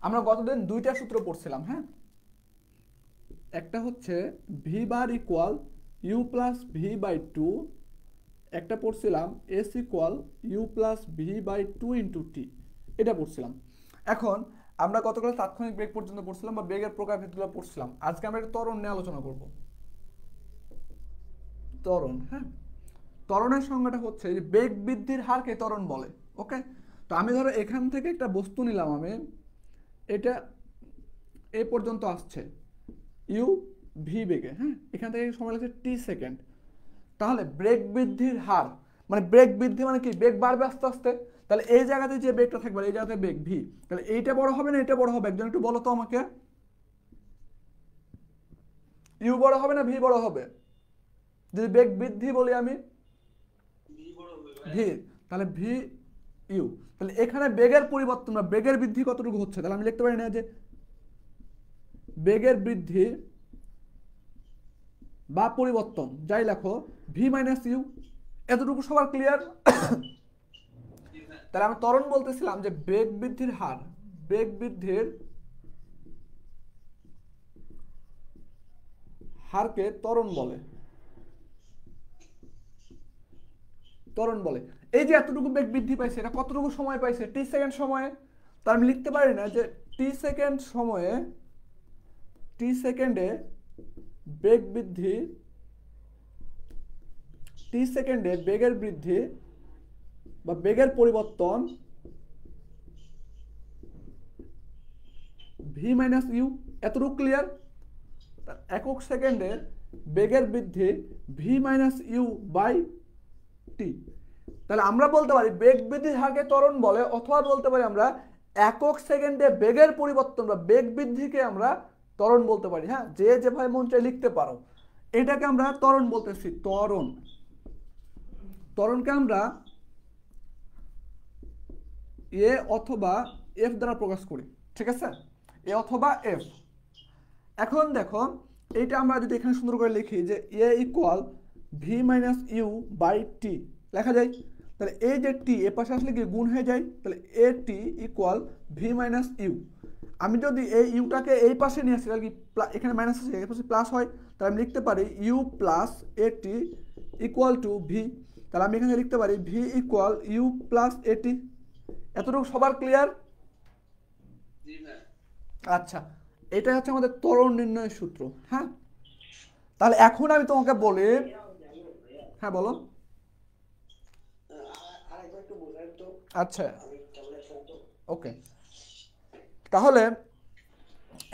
আমরা গতদিন দুইটা সূত্র পড়ছিলাম, হ্যাঁ। একটা হচ্ছে v bar equal u plus v by two, একটা পড়ছিলাম s equal u plus v by two into t, এটা পড়ছিলাম। এখন আমরা কতগুলো তাৎক্ষণিক বেগ পর্যন্ত পড়ছিলাম বা বেগের প্রকারভেদগুলো পড়ছিলাম। আজকে আমরা একটা ত্বরণ নিয়ে আলোচনা করব। ত্বরণ, হ্যাঁ। ত্বরণের সংজ্ঞাটা হচ্ছে যে বেগ বৃদ্ধির হারকে ত্বরণ বলে। ওকে, তো আমি ধরো এখান থেকে একটা বস্তু নিলাম, আমি এটা এ পর্যন্ত আসছে ইউ ভি বেগে, হ্যাঁ। এখান থেকে সময় লাগছে টি সেকেন্ড। তাহলে বেগ বৃদ্ধির হার মানে বেগ বৃদ্ধি মানে কি, বেগ বাড়বে আস্তে আস্তে। তাহলে এই জায়গাতে যে বেগটা থাকবে, এই জায়গাতে বেগ ভি, তাহলে এইটা বড় হবে না এটা বড় হবে? একজন একটু বলো তো আমাকে, ইউ বড় হবে না ভি বড় হবে? যদি বেগ বৃদ্ধি বলি আমি ভি, তাহলে ভি ইউ। তাহলে এখানে বেগের পরিবর্তন বা বেগের বৃদ্ধি কতটুকু হচ্ছে, তাহলে আমি লিখতে পারি না যে বেগের বৃদ্ধি বা পরিবর্তন যাই লেখো ভি মাইনাস ইউ। এতটুকু সবার ক্লিয়ার? তাহলে আমি ত্বরণ বলতেছিলাম যে বেগ বৃদ্ধির হার, বেগ বৃদ্ধির হারকে ত্বরণ বলে। ত্বরণ বলে এই যে এতটুকু বেগ বৃদ্ধি পাইছে, এটা কতটুকু সময় পাইছে? টি সেকেন্ড সময়ে। তার আমি লিখতে পারি না যে টি সেকেন্ড সময়ে, টি সেকেন্ডে বেগ বৃদ্ধি, টি সেকেন্ডে বেগের বৃদ্ধি বা বেগের পরিবর্তন ভি মাইনাস ইউ। এতটুকু ক্লিয়ার? একক সেকেন্ডে বেগের বৃদ্ধি ভি মাইনাস ইউ বাই টি। তাহলে আমরা বলতে পারি বেগ বৃদ্ধির হারকে ত্বরণ বলে, অথবা বলতে পারি আমরা একক সেকেন্ডে বেগের পরিবর্তন বা বেগ বৃদ্ধিকে আমরা ত্বরণ বলতে পারি, হ্যাঁ। যে যেভাবে মন চায় লিখতে পারো, এটাকে আমরা ত্বরণ বলতেছি। ত্বরণ, ত্বরণকে আমরা এ অথবা এফ দ্বারা প্রকাশ করি, ঠিক আছে? এ অথবা এফ। এখন দেখো এইটা আমরা যদি এখানে সুন্দর করে লিখি যে a equal v minus u by t লেখা যায়। তাহলে এই যে টি এ পাশে আসলে কি গুণ হয়ে যায়, তাহলে এ t equal v minus you. আমি যদি এই ইউটাকে এই পাশে নিয়ে আসি, তাহলে কি এখানে মাইনাস আছে এই পাশে প্লাস হয়, তাহলে আমি লিখতে পারি u plus a t equal to v. তাহলে আমি এখানে লিখতে পারি v equal u plus a t. এতটুকু সবার ক্লিয়ার? আচ্ছা, এটা হচ্ছে আমাদের ত্বরণ নির্ণয়ের সূত্র, হ্যাঁ। তাহলে এখন আমি তোমাকে বলি, হ্যাঁ বলো। আচ্ছা, ওকে। তাহলে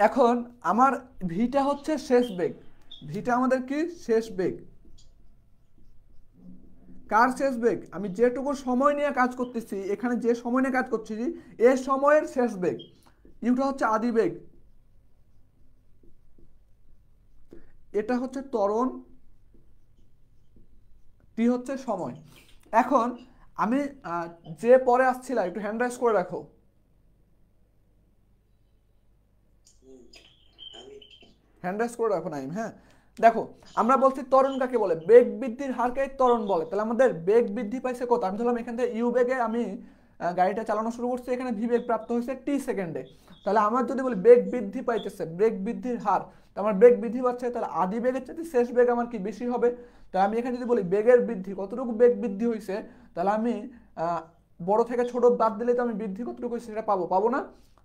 এখন আমার ভিটা হচ্ছে শেষ বেগ, ভিটা আমাদের কি শেষ বেগ। কার শেষ বেগ? আমি যেটুকু সময় নিয়ে কাজ করতেছি, এখানে যে সময় নিয়ে কাজ করছি এর সময়ের শেষ বেগ। ইউটা হচ্ছে আদি বেগ, এটা হচ্ছে ত্বরণ, টি হচ্ছে সময়। এখন আমি যে পরে আসছিলাম একটু হ্যান্ড রাইজ করে রাখো, হ্যান্ড রাইজ করে রাখো নাইম, হ্যাঁ। দেখো আমরা বলছি ত্বরণ কাকে বলে, বেগ বৃদ্ধির হারকে ত্বরণ বলে। তাহলে আমাদের বেগ বৃদ্ধি পাইছে কত? আমি ধরলাম এখান থেকে ইউ বেগে আমি গাড়িটা চালানো শুরু করছি, এখানে ভি বেগ প্রাপ্ত হয়েছে টি সেকেন্ডে। তাহলে আমরা যদি বলি বেগ বৃদ্ধি পাইতেছে, বেগ বৃদ্ধির হার, তো আমার বেগ বৃদ্ধি পাচ্ছে, তাহলে আদি বেগের চাইতে শেষ বেগ আমার কি বেশি হবে? তাহলে আমি এখানে যদি বলি বেগের বৃদ্ধি কতটুকু বেগ বৃদ্ধি হয়েছে, তাহলে আমি বড় থেকে ছোট বাদ দিলে তো আমি বৃদ্ধি কতটুকু হয়েছে সেটা পাবো, পাবো না?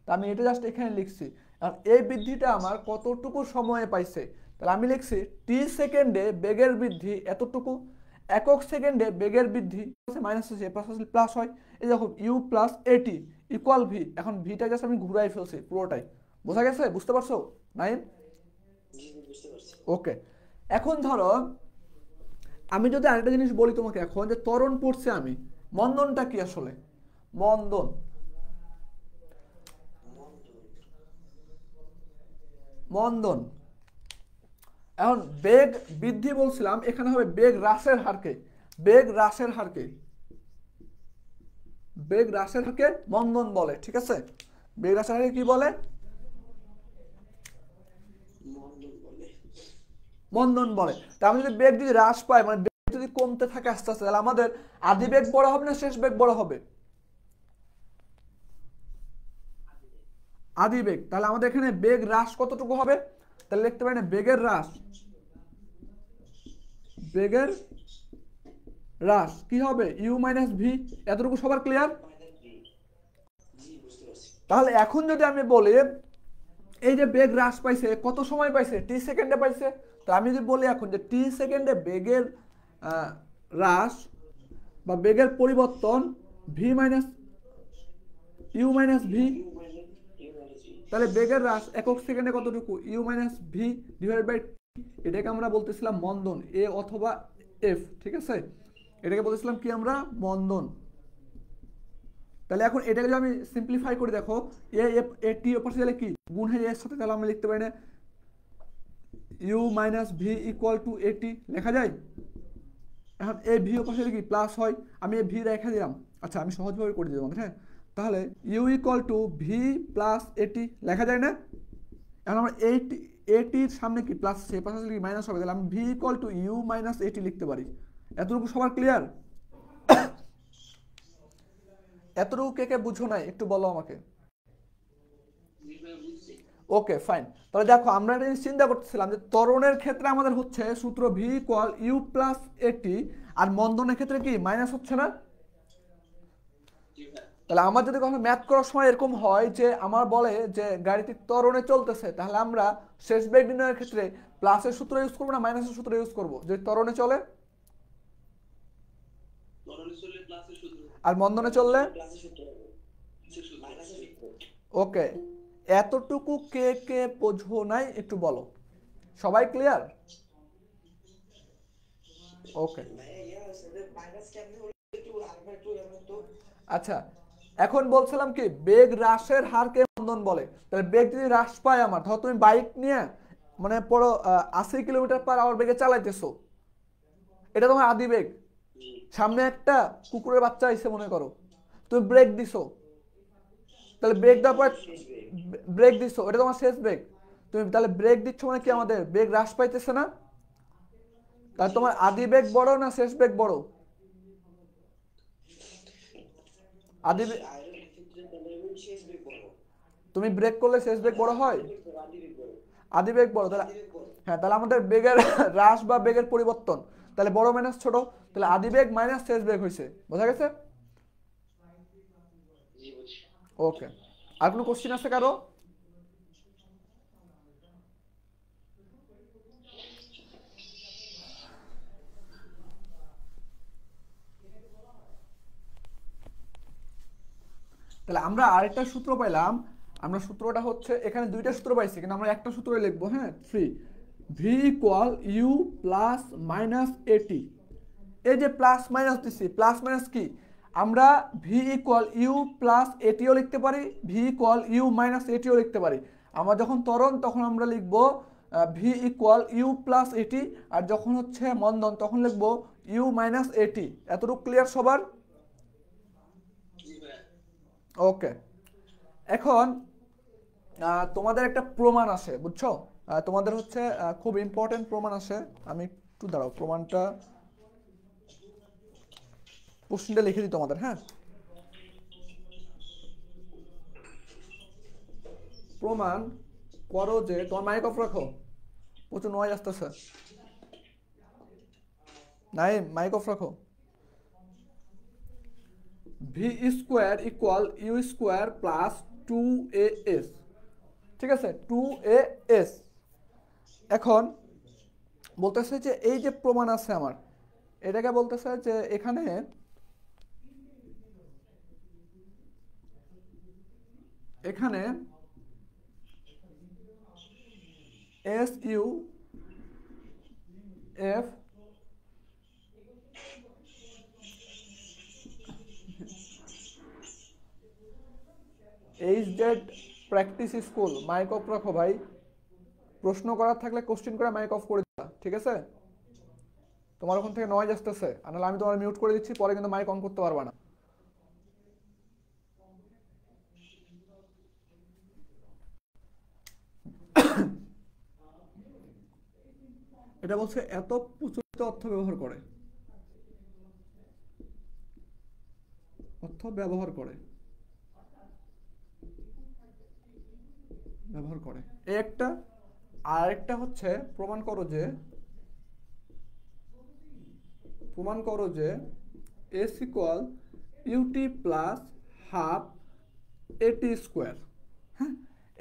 তা আমি এটা জাস্ট এখানে লিখছি। আর এই বৃদ্ধিটা আমার কতটুকু সময়ে পাইছে, তাহলে আমি লিখছি টি সেকেন্ডে বেগের বৃদ্ধি এতটুকু, একক সেকেন্ডে বেগের বৃদ্ধি মাইনাস হচ্ছে প্লাস হয়। এই দেখো ইউ প্লাস এটি ইকুয়াল ভি। এখন ভিটা জাস্ট আমি ঘুরাই ফেলছি পুরোটাই। বোঝা গেছে? বুঝতে পারছো নাইন? ওকে। এখন ধরো আমি যদি আরেকটা জিনিস বলি তোমাকে, এখন যে ত্বরণ পড়ছে আমি, মন্দনটা কি আসলে? মন্দন, মন্দন। এখন বেগ বৃদ্ধি বলছিলাম, এখানে হবে বেগ হ্রাসের হারকে, বেগ হ্রাসের হারকে, বেগ হ্রাসের হারকে মন্দন বলে, ঠিক আছে? বেগ হ্রাসের হারকে কি বলে? মন্দন বলে। তা আমি যদি বেগ যদি হ্রাস পাই, মানে বেগ যদি কমতে থাকে আস্তে আস্তে, তাহলে আমাদের আদি বেগ বড় হবে না শেষ বেগ বড় হবে? আদি বেগ, তাহলে আমাদের এখানে বেগ হ্রাস কতটুকু হবে? তাহলে লিখতে পারি না বেগের হ্রাস, বেগের হ্রাস কি হবে? U minus v. এতটুকু সবার ক্লিয়ার? তাহলে এখন যদি আমি বলি এই যে বেগ হ্রাস পাইছে কত সময় পাইছে? টি সেকেন্ডে পাইছে। তা আমি যদি বলি এখন যে টি সেকেন্ডে বেগের হ্রাস বা বেগের পরিবর্তন v minus u minus v, তাহলে বেগের হ্রাস একক সেকেন্ডে কতটুকু? U minus v divide by t. এটাকে আমরা বলতেছিলাম মন্দন, এ অথবা এফ, ঠিক আছে? এটাকে বলতেছিলাম কি আমরা? মন্দন। তাহলে এখন এটাকে যদি আমি সিম্পলিফাই করে দেখো, এ এফ এ টি অপর সাথে কি গুণ হয়ে এর সাথে, তাহলে আমরা লিখতে পারি না u minus v equal to a t লেখা যায়। এখন এ ভি অপর সাথে কি প্লাস হয়, আমি এ ভি রেখে দিলাম। আচ্ছা আমি সহজভাবে করে দিলাম, হ্যাঁ। তাহলে u equal to v plus a t লেখা যায় না? এখন আমরা এটির সামনে কি প্লাস, সে পাশে কি মাইনাস হবে, তাহলে আমি v equal two u minus a t লিখতে পারি। এতটুকু সবার ক্লিয়ার? এতটুকু কে কে বুঝো নাই একটু বলো আমাকে। ওকে ফাইন। তাহলে দেখো আমরা একটা জিনিস চিন্তা করতেছিলাম যে ত্বরণের ক্ষেত্রে আমাদের হচ্ছে সূত্র ভি ইকুয়াল ইউ প্লাস এটি, আর মন্দনের ক্ষেত্রে কি মাইনাস হচ্ছে না? তাহলে আমার যদি কখনো ম্যাথ করার সময় এরকম হয় যে আমার বলে যে গাড়িটি ত্বরণে চলতেছে, তাহলে আমরা শেষ বেগ নির্ণয়ের ক্ষেত্রে প্লাসের সূত্র ইউজ করবো না মাইনাসের সূত্র ইউজ করবো যদি ত্বরণে চলে? আর মন্দনে চললে? ওকে, এতটুকু কে কে বোঝো নাই একটু বলো। সবাই ক্লিয়ার? ওকে আচ্ছা, এখন বলছিলাম কি বেগ হ্রাসের হারকে মন্দন বলে। তাহলে বেগ যদি হ্রাস পায় আমার, ধরো তুমি বাইক নিয়ে মানে পড়ো 80 কিলোমিটার/আওয়ার বেগে চালাইতেছো, এটা তোমার আদি বেগ। সামনে একটা কুকুরের বাচ্চা আইছে মনে করো, তুমি ব্রেক দিছো, তাহলে ব্রেক দেওয়ার পর ব্রেক দিছো, এটা তোমার শেষ ব্রেক। তুমি তাহলে ব্রেক দিচ্ছ মানে কি আমাদের বেগ হ্রাস পাইতেছে না? তাহলে তোমার আদি বেগ বড় না শেষ বেগ বড়? আদি তুমি ব্রেক করলে শেষ বেগ বড় হয়, আদি বেগ বড়। তাহলে হ্যাঁ, তাহলে আমাদের বেগের হ্রাস বা বেগের পরিবর্তন তাহলে বড় মাইনাস ছোট, তাহলে আদি বেগ মাইনাস শেষ বেগ হয়েছে। বোঝা গেছে? ওকে, আর কোনো কোশ্চিন আছে কারো? তাহলে আমরা আরেকটা সূত্র পাইলাম। আমরা সূত্রটা হচ্ছে এখানে দুইটা সূত্র পাইছি, কিন্তু আমরা একটা সূত্র লিখবো, হ্যাঁ। Three v equal u plus minus a t. এই যে প্লাস মাইনাস দিচ্ছি, প্লাস মাইনাস কি আমরা ভি ইকুয়াল ইউ প্লাস এটিও লিখতে পারি, ভি ইকুয়াল ইউ মাইনাস এটিও লিখতে পারি। আমরা যখন ত্বরণ তখন আমরা লিখবো ভি ইকুয়াল ইউ প্লাস এটি, আর যখন হচ্ছে মন্দন তখন লিখবো ইউ মাইনাস এটি। এতটুকু ক্লিয়ার সবার? ওকে, এখন তোমাদের একটা প্রমাণ আছে বুঝছো? তোমাদের হচ্ছে খুব ইম্পর্টেন্ট প্রমাণ আছে। আমি একটু দাঁড়াও, প্রমাণটা কোশ্চেনটা লিখে দিই তোমাদের, হ্যাঁ। প্রমাণ করো যে, তোমার মাইক অফ রাখো, প্রচুর নয়েজ আসতেছে। নাই, মাইক অফ রাখো। V square equal u square plus 2as, ঠিক আছে, 2as। এখন বলতেছে যে এই যে প্রমাণ আছে আমার, এটাকে বলতেছে যে এখানে এখানে S U F H Z practice school. Mic off রাখো ভাই, প্রশ্ন করার থাকলে কোশ্চেন করে মাইক অফ করে দিবা, ঠিক আছে? তোমার ওখান থেকে নয়েজ আসতেছে, আর নাহলে আমি তোমার মিউট করে দিচ্ছি, পরে কিন্তু মাইক অন করতে পারবা না। এটা বলছে এত প্রচলিত অর্থ ব্যবহার করে, অর্থ ব্যবহার করে। ব্যবহার করে এই একটা। আর একটা হচ্ছে প্রমাণ করো যে s equal u t plus half a t square. হ্যাঁ,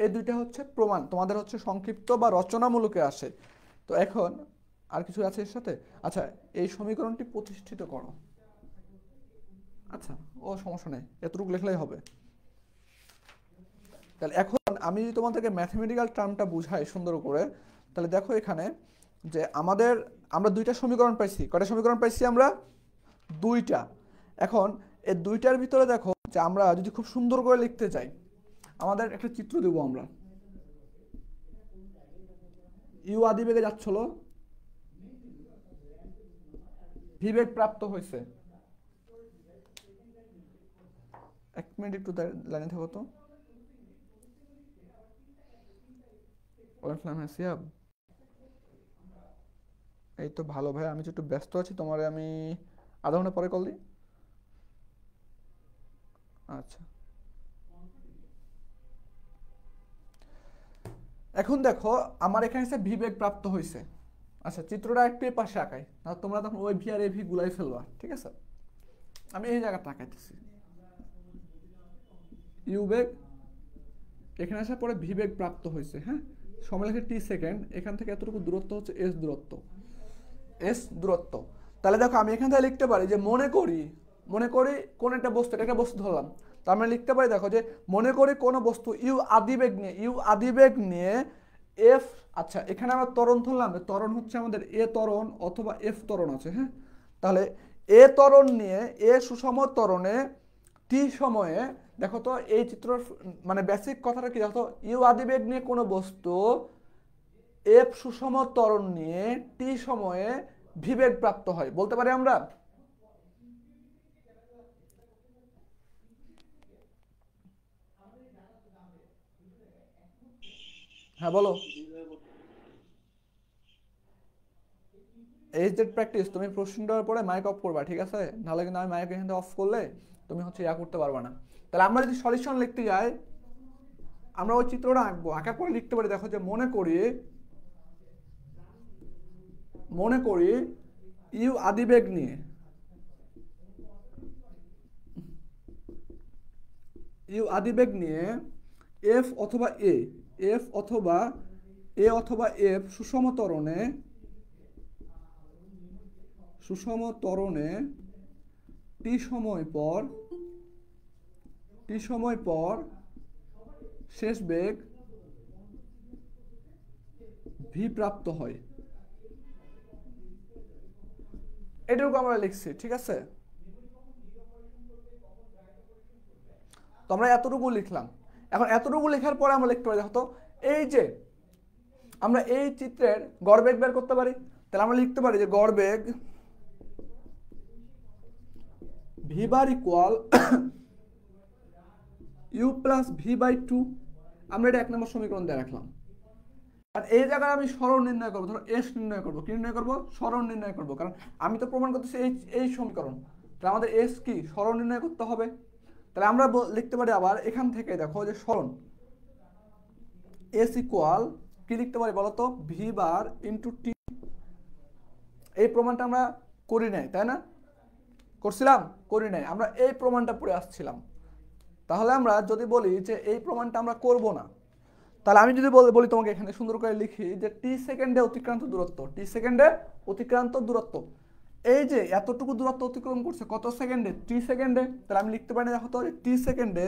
এই দুইটা হচ্ছে প্রমাণ, তোমাদের হচ্ছে সংক্ষিপ্ত বা রচনামূলকে আসে। তো এখন আর কিছু আছে এর সাথে। আচ্ছা, এই সমীকরণটি প্রতিষ্ঠিত করো। আচ্ছা, ও সমস্যা নেই, এতটুকু লিখলেই হবে। তাহলে এখন আমি যদি তোমাদেরকে ম্যাথমেটিক্যাল টার্মটা বুঝাই সুন্দর করে, তাহলে দেখো এখানে যে আমরা দুইটা সমীকরণ পাইছি। কয়টা সমীকরণ পাইছি আমরা? দুইটা। এখন এই দুইটার ভিতরে দেখো যে আমরা যদি খুব সুন্দর করে লিখতে চাই, আমাদের একটা চিত্র দেবো আমরা। ইউ আদিবেগে যাচ্ছিল, ভিবেগ প্রাপ্ত হয়েছে। এক মিনিট একটু লাইনে থাকো তো। এই তো ভালো ভাই, আমি একটু ব্যস্ত আছি, তোমারে আমি আধা ঘন্টা পরে কল দিই। আচ্ছা, এখন দেখো আমার এখানে ভিবেগ প্রাপ্ত হয়েছে। আচ্ছা, চিত্রটা একটু এই পাশে আঁকাই, না তোমরা তখন ওই ভি আর এই ভি গুলাই ফেলবা, ঠিক আছে? আমি এই জায়গাটা আঁকাইতেছি। ইউ বেগ এখানে আসার পরে ভি বেগ প্রাপ্ত হয়েছে। হ্যাঁ, সময় লাগে টি সেকেন্ড, এখান থেকে এতটুকু দূরত্ব হচ্ছে এস দূরত্ব। তাহলে দেখো আমি এখান থেকে লিখতে পারি যে মনে করি কোন একটা বস্তু, এটা একটা বস্তু ধরলাম, তার মানে লিখতে পারি দেখো যে মনে করি কোন বস্তু ইউ আদিবেগ নিয়ে এফ। আচ্ছা, এখানে আমরা ত্বরণ ধরলাম, ত্বরণ হচ্ছে আমাদের এ ত্বরণ অথবা এফ ত্বরণ আছে। হ্যাঁ, তাহলে এ ত্বরণ নিয়ে এ সুষম ত্বরণে টি সময়ে, দেখো তো এই চিত্র মানে বেসিক কথাটা কি, দেখো ইউ আদিবেগ নিয়ে কোনো বস্তু এফ সুষম ত্বরণ নিয়ে টি সময়ে ভিবেগ প্রাপ্ত হয়, বলতে পারি আমরা। হ্যাঁ বলো। এইচ জেড প্র্যাকটিস, তুমি প্রশ্ন দেওয়ার পরে মাইক অফ করবা, ঠিক আছে? নাহলে কিন্তু আমি মাইক এখান থেকে অফ করলে তুমি হচ্ছে ইয়া করতে পারবা না। তাহলে আমরা যদি সলিউশন লিখতে যাই, আমরা ওই চিত্রটা আঁকবো, আঁকার পরে লিখতে পারি দেখো যে মনে করি ইউ আদিবেগ নিয়ে এফ অথবা এফ সুষম ত্বরণে টি সময় পর শেষ বেগ ভি প্রাপ্ত হয়। এটুকু আমরা লিখছি, ঠিক আছে? তো আমরা এতটুকু লিখলাম। এখন এতটুকু লেখার পরে আমরা লিখতে পারি দেখো এই যে আমরা এই চিত্রের গড়বেগ বের করতে পারি। তাহলে আমরা লিখতে পারি যে গড়বেগ v bar equal u plus v by two. আমরা এটা 1 নম্বর সমীকরণ দিয়ে রাখলাম। আর এই জায়গায় আমি সরণ নির্ণয় করবো, ধরো এস নির্ণয় করবো। কি নির্ণয় করবো? সরণ নির্ণয় করবো, কারণ আমি তো প্রমাণ করতেছি এই সমীকরণ। তাহলে আমাদের এস কি? সরণ নির্ণয় করতে হবে। তাহলে আমরা লিখতে পারি আবার এখান থেকে দেখো যে সরণ এস ইকুয়াল কি লিখতে পারি বলতো? ভি বার ইন্টু টি। এই প্রমাণটা আমরা করি নাই, তাই না? করছিলাম? করি নাই, আমরা এই প্রমাণটা পড়ে আসছিলাম। তাহলে আমরা যদি বলি যে এই প্রমাণটা আমরা করব না, তাহলে আমি যদি বলি তোমাকে এখানে সুন্দর করে লিখি যে টি সেকেন্ডে অতিক্রান্ত দূরত্ব, এই যে এতটুকু দূরত্ব অতিক্রম করছে কত সেকেন্ডে? টি সেকেন্ডে। তাহলে আমি লিখতে পারি দেখো তো টি সেকেন্ডে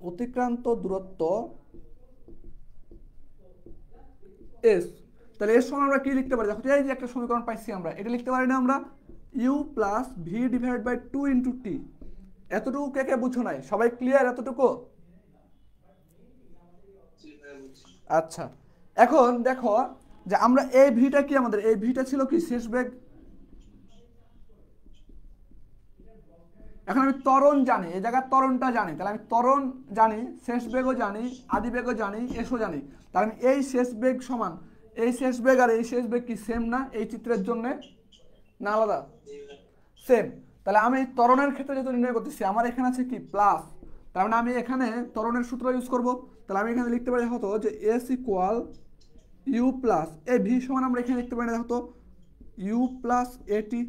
অতিক্রান্ত দূরত্ব এস। তাহলে এর সঙ্গে আমরা কি লিখতে পারি দেখো, এই যে একটা সমীকরণ পাইছি আমরা, এটা লিখতে পারি না আমরা u plus v divide by 2 into t. এতটুকু কে কে বুঝো নাই? সবাই ক্লিয়ার এতটুকু? আচ্ছা, এখন দেখো যে আমরা এই ভিটা কি, আমাদের এই ভিটা ছিল কি? শেষ বেগ। এখন আমি ত্বরণ জানি, এই জায়গার ত্বরণটা জানি, তাহলে আমি ত্বরণ জানি, শেষ বেগও জানি, আদি বেগও জানি, এসও জানি। তাহলে আমি এই শেষ বেগ সমান এই শেষ বেগ আর এই শেষ বেগ কি সেম না এই চিত্রের জন্য? না আলাদা? সেম। তাহলে আমি ত্বরণের ক্ষেত্রে যেহেতু নির্ণয় করতেছি, আমার এখানে আছে কি প্লাস, তার মানে আমি এখানে ত্বরণের সূত্র ইউজ করব। তাহলে আমি এখানে লিখতে পারি হতো যে s equal u plus a v সমান আমরা এখানে লিখতে পারি না হতো u plus a t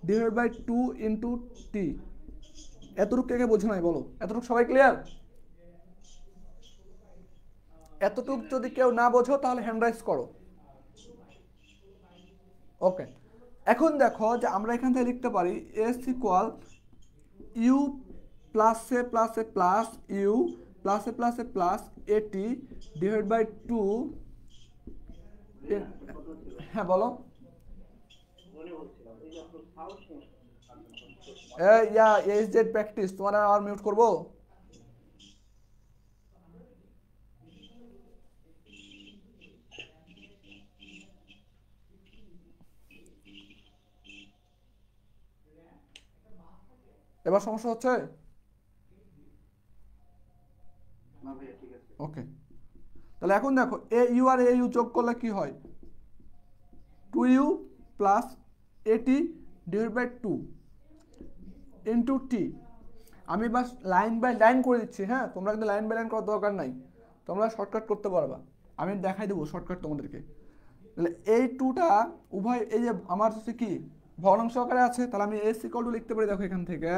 divide by 2 into t. এতটুকু কে কে বোঝো নাই বলো? এতটুকু সবাই ক্লিয়ার? এতটুকু যদি কেউ না বোঝো তাহলে হ্যান্ড রাইজ করো। ওকে, এখন দেখো যে আমরা এখান থেকে লিখতে পারি এস ইকুয়াল ইউ প্লাসে প্লাসে প্লাস ইউ প্লাসে প্লাসে প্লাস এটি ডিভাইড বাই 2। হ্যাঁ বলো। ইয়া এস জেড প্র্যাকটিস তোমার আর মিউট করবো? এবার সমস্যা হচ্ছে? ওকে, তাহলে এখন দেখো এ ইউ আর এ ইউ যোগ করলে কি হয়? 2u plus a t divide by 2 into টি। আমি বাস লাইন বাই লাইন করে দিচ্ছি, হ্যাঁ তোমরা কিন্তু লাইন বাই লাইন করার দরকার নাই, তোমরা শর্টকাট করতে পারবা, আমি দেখাই দেবো শর্টকাট তোমাদেরকে। তাহলে এই টুটা উভয় এই যে আমার হচ্ছে কি ভগ্নাংশ আকারে আছে, তাহলে আমি এস ইকুয়াল টু লিখতে পারি দেখো এখান থেকে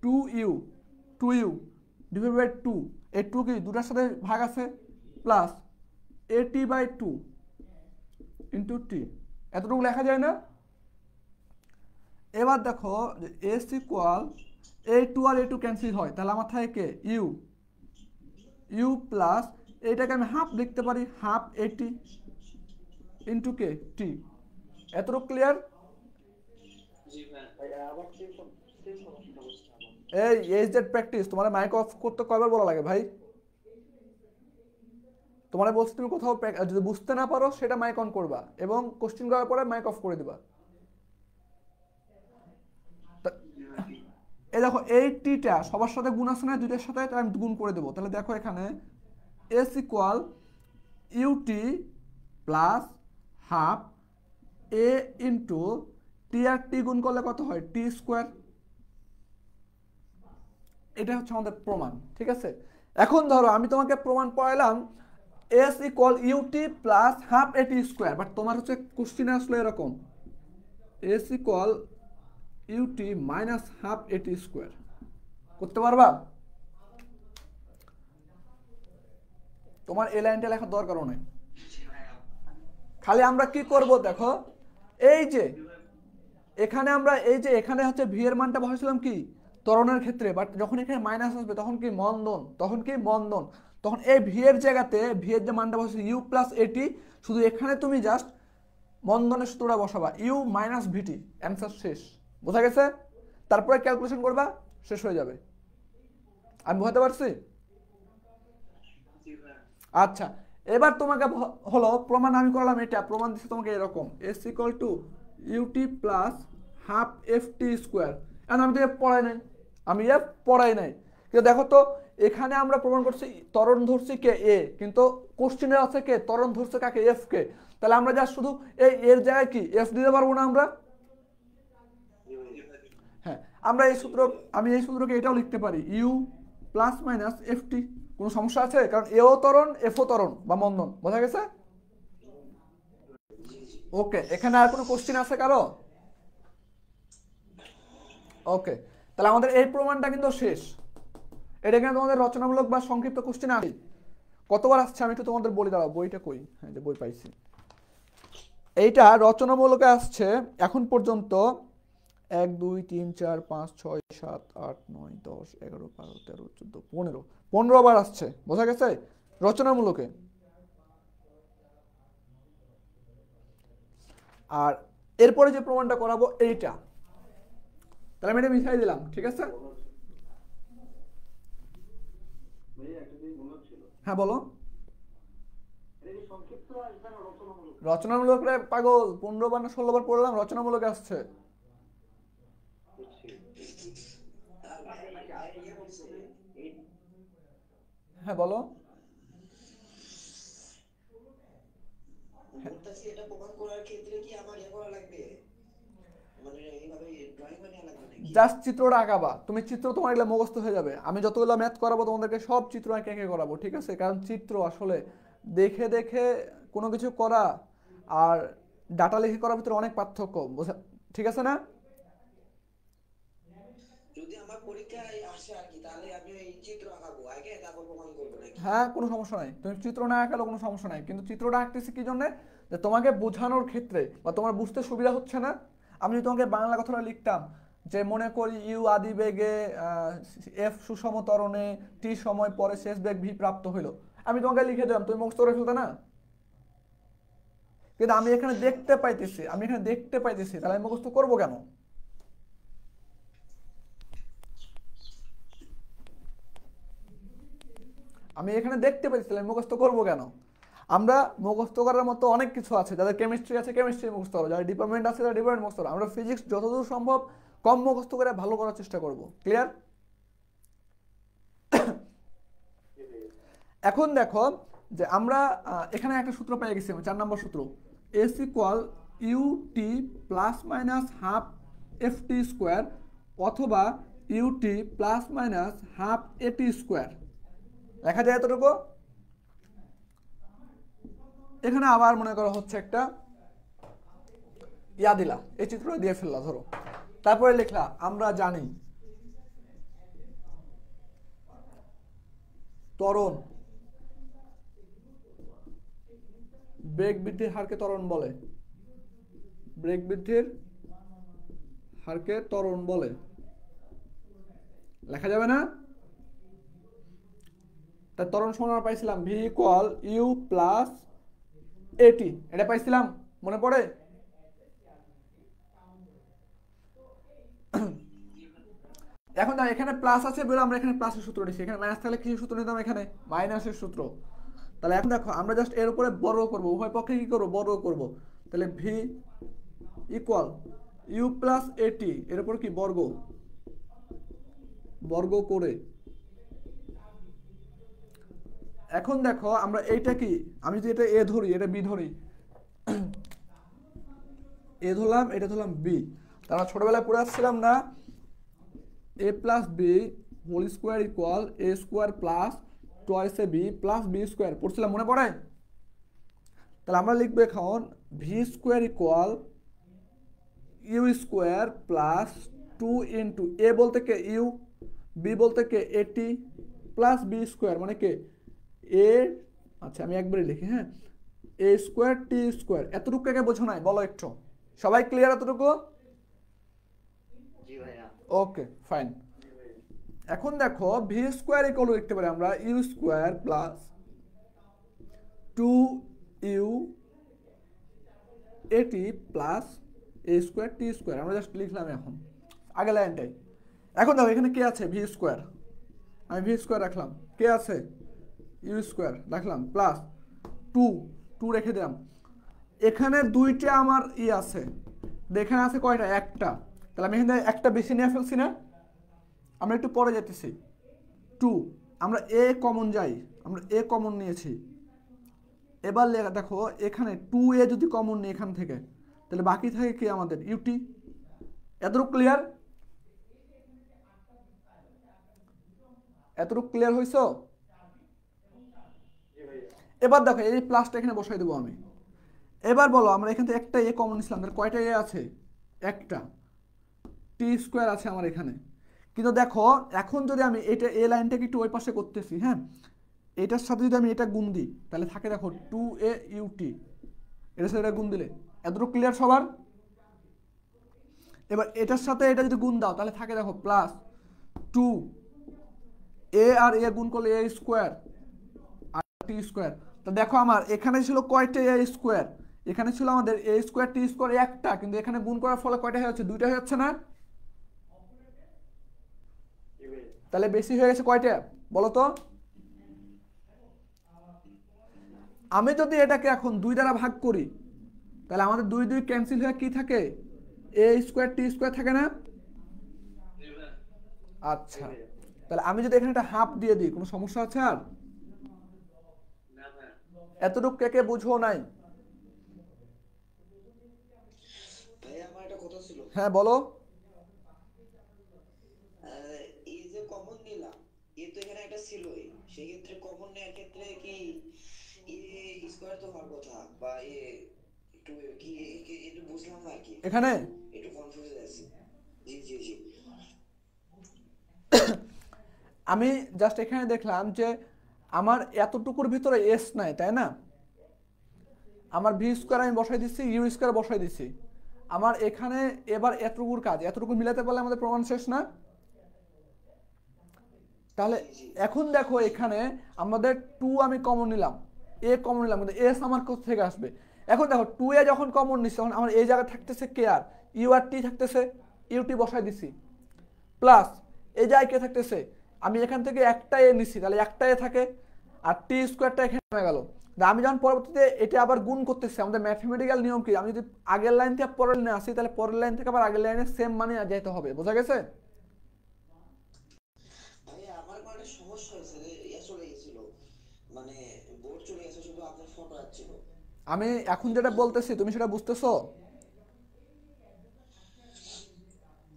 2u ডিভাইড বাই 2, এই 2 কি দুটার সাথে ভাগ আছে প্লাস এটি বাই 2 ইন্টু টি। এতটুকু লেখা যায় না? এবার দেখো যে এস ইকুয়াল এই 2 আর এই 2 ক্যান্সেল হয়, তাহলে আমার থাকে ইউ প্লাস এইটাকে আমি হাফ লিখতে পারি হাফ এটি ইন্টু কে টি। এতটুকু ক্লিয়ার? এই এস জেড প্র্যাকটিস তোমার মাইক অফ করতে কয়বার বলা লাগে ভাই? তোমার বলছি তুমি কোথাও যদি বুঝতে না পারো সেটা মাইক অন করবা এবং কোশ্চেন করার পরে মাইক অফ করে দিবা। এই দেখো এই টিটা সবার সাথে গুণ আছে না, দুইটার সাথে আমি গুণ করে দেবো। তাহলে দেখো এখানে s equal u t plus half a into t আর টি গুণ করলে কত হয়? T square. এটা হচ্ছে আমাদের প্রমাণ, ঠিক আছে? এখন ধরো আমি তোমাকে প্রমাণ পড়াইলাম s equal u t plus half a t square, but তোমার হচ্ছে কোশ্চিনে আসলো এরকম s equal u t minus half a t square. করতে পারবা? তোমার এই লাইনটা লেখার দরকারও নেই, খালি আমরা কি করব দেখো এই যে এখানে আমরা এই যে এখানে হচ্ছে ভি এর মানটা বসাইছিলাম কি ত্বরণের ক্ষেত্রে, বাট যখন এখানে মাইনাস আসবে তখন কি মন্দন, তখন এই ভি এর জায়গাতে ভি এর যে মানটা বসে ইউ প্লাস এটি, শুধু এখানে তুমি জাস্ট মন্দনের সূত্রটা বসাবা ইউ মাইনাস ভিটি, অ্যান্সার শেষ। বোঝা গেছে? তারপরে ক্যালকুলেশন করবা, শেষ হয়ে যাবে। আমি বোঝাতে পারছি? আচ্ছা, এবার তোমাকে হলো প্রমাণ আমি করলাম, এটা প্রমাণ দিচ্ছে তোমাকে এরকম s equal to u t plus half f t square. এখন আমি তো এফ পড়াই নাই, কিন্তু দেখো তো এখানে আমরা প্রমাণ করছি ত্বরণ ধরছি কে এ, কিন্তু কোশ্চেনে আছে কে ত্বরণ ধরছে কাকে এফ কে। তাহলে আমরা যা শুধু এই এর জায়গায় কি এফ দিতে পারবো না আমরা? হ্যাঁ, আমরা আমি এই সূত্রকে এটাও লিখতে পারি u plus minus f t. কোনো সমস্যা আছে? কারণ এও ত্বরণ এফও ত্বরণ বা মন্দন। বোঝা গেছে? ওকে, এখানে আর কোনো কোশ্চেন আছে কারো? ওকে, তাহলে আমাদের এই প্রমাণটা কিন্তু শেষ। এটা কিন্তু তোমাদের রচনামূলক বা সংক্ষিপ্ত কোশ্চেন আসে। কতবার আসছে আমি একটু তোমাদের বলে দাঁড়াও, বইটা কই? হ্যাঁ, যে বই পাইছি। এইটা রচনামূলকে আসছে এখন পর্যন্ত 1 2 3 4 5 6 7 8 9 10 11 12 13 14 15 বার আসছে। বোঝা গেছে? রচনামূলকে। আর এরপরে যে প্রমাণটা করাবো এইটা, তাহলে আমি এটা মিশাই দিলাম, ঠিক আছে? হ্যাঁ বলো। রচনামূলক রে পাগল, 15 বার না 16 বার পড়লাম, রচনামূলকে আসছে। হ্যাঁ বলো। মানে এইভাবে ড্রয়িং বানিয়ে লাগবে নাকি? জাস্ট চিত্রটা আঁকাবা তুমি, চিত্র তোমার এগুলো মুখস্থ হয়ে যাবে। আমি যতগুলো ম্যাথ করাবো তোমাদেরকে সব চিত্র এঁকে এঁকে করাবো, ঠিক আছে? কারণ চিত্র আসলে দেখে দেখে কোনো কিছু করা আর ডাটা লিখে করার ভিতরে অনেক পার্থক্য, বোঝা ঠিক আছে না? যদি আমার পরীক্ষায় আসে আর কি, তাহলে আমি এই চিত্র আঁকাবো আগে, তারপর প্রমাণ করবো নাকি? হ্যাঁ, কোনো সমস্যা নাই, তুমি চিত্র না আঁকালেও কোনো সমস্যা নাই, কিন্তু চিত্রটা আঁকতেছি কি জন্য? যে তোমাকে বোঝানোর ক্ষেত্রে বা তোমার বুঝতে সুবিধা হচ্ছে না। আমি যদি তোমাকে বাংলা কথাটা লিখতাম যে মনে করি ইউ আদি বেগে এফ সুষম ত্বরণে টি সময় পরে শেষ বেগ ভি প্রাপ্ত হইলো, আমি তোমাকে লিখে দিলাম, তুমি মুখস্থ করে ফেলতে না? কিন্তু আমি এখানে দেখতে পাইতেছি, আমি এখানে দেখতে পাইতেছি, তাহলে আমি মুখস্থ করবো কেন? আমি এখানে দেখতে পাইতেছি, তাহলে আমি মুখস্থ করবো কেন? আমরা মুখস্থ করার মতো অনেক কিছু আছে, যাদের কেমিস্ট্রি আছে কেমিস্ট্রি মুখস্থ করো, যাদের ডিপার্টমেন্ট আছে তারা ডিপার্টমেন্ট মুখস্থ করো। আমরা ফিজিক্স যতদূর সম্ভব কম মুখস্থ করে ভালো করার চেষ্টা করব, ক্লিয়ার? জি ভাইয়া। এখন দেখো যে আমরা এখানে একটা সূত্র পেয়ে গেছি, 4 নম্বর সূত্র, s equal u t plus minus half f t square অথবা u t plus minus half a t square. লেখা যায় এতটুকু। এখানে আবার মনে করা হচ্ছে একটা ইয়া দিলা, এই চিত্রটা দিয়ে ফেললা ধরো, তারপরে লিখলা আমরা জানি ত্বরণ বেগ বৃদ্ধির হারকে ত্বরণ বলে, বেগ বৃদ্ধির হারকে ত্বরণ বলে। লেখা যাবে না? তাই ত্বরণ সমান আমরা পাইছিলাম ভি ইকুয়াল ইউ প্লাস এটি, এটা পাইছিলাম, মনে পড়ে? এখন দেখো এখানে প্লাস আছে বলে আমরা এখানে প্লাসের সূত্র নিচ্ছি, এখানে মাইনাস থাকলে কিসের সূত্র নিতাম? এখানে মাইনাসের সূত্র। তাহলে এখন দেখো আমরা জাস্ট এর উপরে বর্গ করব, উভয় পক্ষে কি করব? বর্গ করব। তাহলে ভি ইকুয়াল ইউ প্লাস এটি এর উপর কি বর্গ, বর্গ করে। এখন দেখো আমরা এইটা কি, আমি যদি এটা এ ধরি এটা বি ধরি, এ ধরলাম এটা ধরলাম বি, তারা ছোটবেলায় পড়ে আসছিলাম না a plus b whole square equal a square plus twice a b plus b square, পড়ছিলাম, মনে পড়ে? তাহলে আমরা লিখবো এখন v square equal u square plus 2 a বলতে কে ইউ, বি বলতে কে এটি, প্লাস বি স্কোয়ার মানে কে এ। আচ্ছা আমি একবারই লিখি, হ্যাঁ, এ স্কোয়ার টি স্কোয়ার। এতটুকু কে বোঝো নাই বলো একটু, সবাই ক্লিয়ার এতটুকু? জি ভাইয়া। Okay fine. এখন দেখো ভি স্কোয়ার ইকুয়াল লিখতে পারি আমরা ইউ স্কোয়ার প্লাস 2 ইউ এটি plus a square t square, আমরা জাস্ট লিখলাম এখন আগে লাইনটাই। এখন দেখো এখানে কে আছে? ভি স্কোয়ার, আমি ভি স্কোয়ার রাখলাম, কে আছে? ইউ স্কোয়ার রাখলাম প্লাস 2, 2 রেখে দিলাম। এখানে দুইটা আমার ই আছে, এখানে আছে কয়টা? একটা। তাহলে আমি এখানে একটা বেশি নিয়ে ফেলছি না? আমরা একটু পরে যেতেছি। 2, আমরা এ কমন যাই, আমরা এ কমন নিয়েছি। এবার দেখো এখানে 2a যদি কমন নিই এখান থেকে, তাহলে বাকি থাকে কি আমাদের? ইউটি। এতটুকু ক্লিয়ার? এতটুকু ক্লিয়ার হইছো? জি ভাইয়া। এবার দেখো এই প্লাসটা এখানে বসাই দেবো আমি। এবার বলো আমরা এখান থেকে একটা এ কমন নিছিলাম, তাহলে কয়টা এ আছে? একটা। টি স্কোয়ার আছে আমার এখানে। কিন্তু দেখো এখন যদি আমি এটা এ লাইনটাকে একটু ওই পাশে করতেছি, হ্যাঁ, এটার সাথে যদি আমি এটা গুণ দিই তাহলে থাকে দেখো 2a এটার সাথে এটা গুণ দিলে, এতটুকু ক্লিয়ার সবার? এবার এটার সাথে এটা যদি গুণ দাও তাহলে থাকে দেখো প্লাস 2 আর এ গুণ করলে এ স্কোয়ার আর টি স্কোয়ার। তো দেখো আমার এখানে ছিল কয়টা এ স্কোয়ার? এখানে ছিল আমাদের এ স্কোয়ার টি স্কোয়ার একটা, কিন্তু এখানে গুণ করার ফলে কয়টা হয়ে যাচ্ছে? দুইটা হয়ে যাচ্ছে না? জি ভাইয়া। তাহলে বেশি হয়ে গেছে কয়টা বলো তো? আমি যদি এটাকে এখন 2 দ্বারা ভাগ করি তাহলে আমাদের 2 2 ক্যান্সেল হয়ে কি থাকে? এ স্কোয়ার টি স্কোয়ার থাকে না? জি আচ্ছা, ভাইয়া। তাহলে আমি যদি এখানে একটা হাফ দিয়ে দিই কোনো সমস্যা আছে আর? না ভাইয়া। এতটুকু কে বুঝো নাই? ভাইয়া আমার একটা কথা ছিল। হ্যাঁ বলো। এই যে কমন নিলাম, এ তো এখানে একটা ছিলই, সেক্ষেত্রে কমন নেওয়ার ক্ষেত্রে কি এ স্কোয়ার তো হওয়ার কথা, বা এ একটু কি একটু বুঝলাম না আর কি, এখানে একটু কনফিউজ আছি। জি জি জি। আমি জাস্ট এখানে দেখলাম যে আমার এতটুকুর ভিতরে এস নাই, তাই না? আমার ভি স্কোয়ার আমি বসাই দিচ্ছি, ইউ স্কোয়ার বসাই দিচ্ছি। আমার এখানে এবার এতটুকুর কাজ, এতটুকু মিলাতে পারলে আমাদের প্রমাণ শেষ না? তাহলে জি জি এখন দেখো এখানে আমাদের টু আমি কমন নিলাম, এ কমন নিলাম, কিন্তু এস আমার কোথা থেকে আসবে? এখন দেখো টু এ যখন কমন নিচ্ছে তখন আমার এই জায়গায় থাকতেছে কে আর ইউ আর টি থাকতেছে, ইউটি বসাই দিছি, প্লাস এই জায়গায় কে থাকতেছে, আমি এখান থেকে একটা এ নিছি, তাহলে একটা এ থাকে, আর টি স্কোয়ারটা এখানে হয়ে গেল। আমি যখন পরবর্তীতে এটা আবার গুণ করতেছি, আমাদের ম্যাথমেটিক্যাল নিয়ম কি, আমি যদি আগের লাইন থেকে পরের লাইনে আসি তাহলে পরের লাইন থেকে আবার আগের লাইনে সেম মানে যেতে হবে, বোঝা গেছে? ভাই, আমার মানে সমস্যা হয়েছে যে ইয়ে চলে গেছিল, মানে বোর্ড চলে গেছে, শুধু আপনার ফটো আসছিল। আমি এখন যেটা বলতেছি তুমি সেটা বুঝতেছো?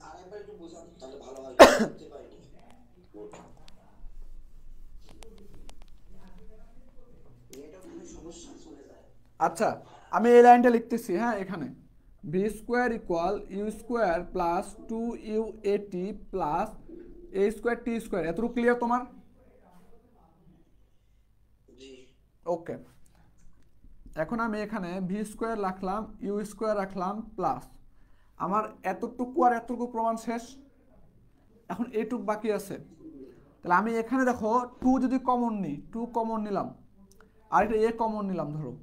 আর একবার একটু বুঝান তাহলে ভালো হয়, একটু বুঝতে পারিনি বোর্ড, এটা ওখানে সমস্যা চলে যায়। আচ্ছা, আমি এই লাইনটা লিখতেছি, হ্যাঁ, এখানে v square equal u square plus two u a t plus a square t square, এতটুকু ক্লিয়ার তোমার? জি ওকে, এখন আমি এখানে ভি স্কোয়ার রাখলাম, ইউ স্কোয়ার রাখলাম, প্লাস আমার এতটুকু আর এতটুকু প্রমাণ শেষ। এখন এইটুক বাকি আছে, তাহলে আমি এখানে দেখো টু যদি কমন নিই, টু কমন নিলাম, আর এটা এ কমন নিলাম ধরো,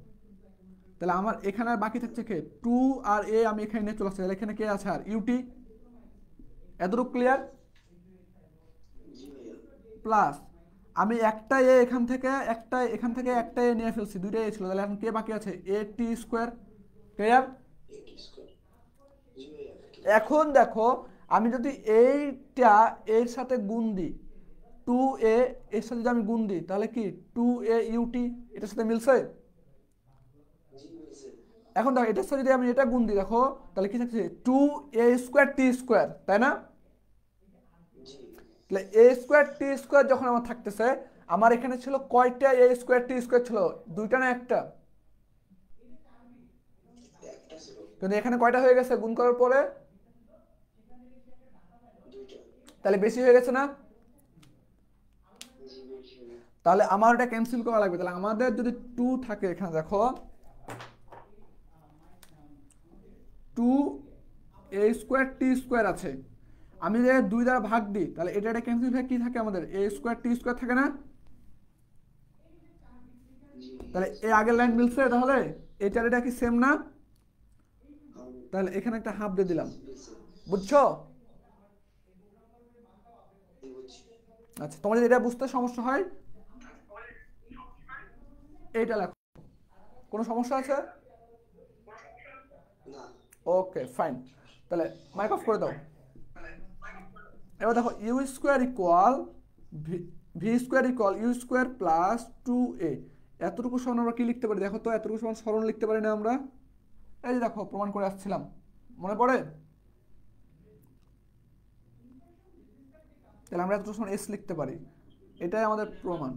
তাহলে আমার এখানে আর বাকি থাকছে কে, টু আর এ আমি এখানে নিয়ে চলে আসছি, তাহলে এখানে কে আছে আর ইউটি, এতটুকু ক্লিয়ার? জি ভাইয়া। প্লাস আমি একটা এ এখান থেকে একটা এখান থেকে একটা এ নিয়ে ফেলছি, দুইটা এ ছিল, তাহলে এখন কে বাকি আছে, এ টি স্কোয়ার, ক্লিয়ার? এটি স্কোয়ার। জি ভাইয়া। এখন দেখো আমি যদি এইটা এর সাথে গুণ দিই, টু এ এর সাথে যদি আমি গুণ দিই তাহলে কি টু এ ইউটি এটার সাথে মিলছে? জি বলছে। এখন দেখো এটার সাথে যদি আমি এটা গুণ দিই দেখো তাহলে কি থাকছে, টু এ স্কোয়ার টি স্কোয়ার, তাই না? জি তাহলে এ স্কোয়ার টি স্কোয়ার যখন আমার থাকতেছে, আমার এখানে ছিল কয়টা এ স্কোয়ার টি স্কোয়ার ছিল, দুইটা না একটা? একটা ছিল। কিন্তু এখানে কয়টা হয়ে গেছে গুণ করার পরে? দুইটা। তাহলে বেশি হয়ে গেছে না? জি বলছি। তাহলে আমার এটা ক্যান্সেল করা লাগবে, তাহলে আমাদের যদি টু থাকে এখানে দেখো টু এ স্কোয়ার টি স্কোয়ার আছে, আমি যদি দুই দ্বারা ভাগ দিই তাহলে এটা ক্যান্সেল হয়ে কি থাকে আমাদের, এ স্কোয়ার টি স্কোয়ার থাকে না? জি তাহলে yes. এই আগের লাইন মিলছে, তাহলে এটার এটা কি সেম না? হাউ। তাহলে এখানে একটা হাফ দিয়ে জি দিলাম, বলছে। বুঝছো? জি বলছি। আচ্ছা, তোমার যদি এটা বুঝতে সমস্যা হয় এইটা লেখো, কোনো সমস্যা আছে? না। ওকে ফাইন, তাহলে মাইক অফ করে দাও। এবার দেখো u square equal v square equal u square plus two a, এতটুকু সমান আমরা কি লিখতে পারি দেখো তো, এতটুকু সমান সরণ লিখতে পারি না আমরা? এই যে দেখো প্রমাণ করে আসছিলাম, মনে পড়ে? তাহলে আমরা এতটুকু সমান এস লিখতে পারি, এটাই আমাদের প্রমাণ।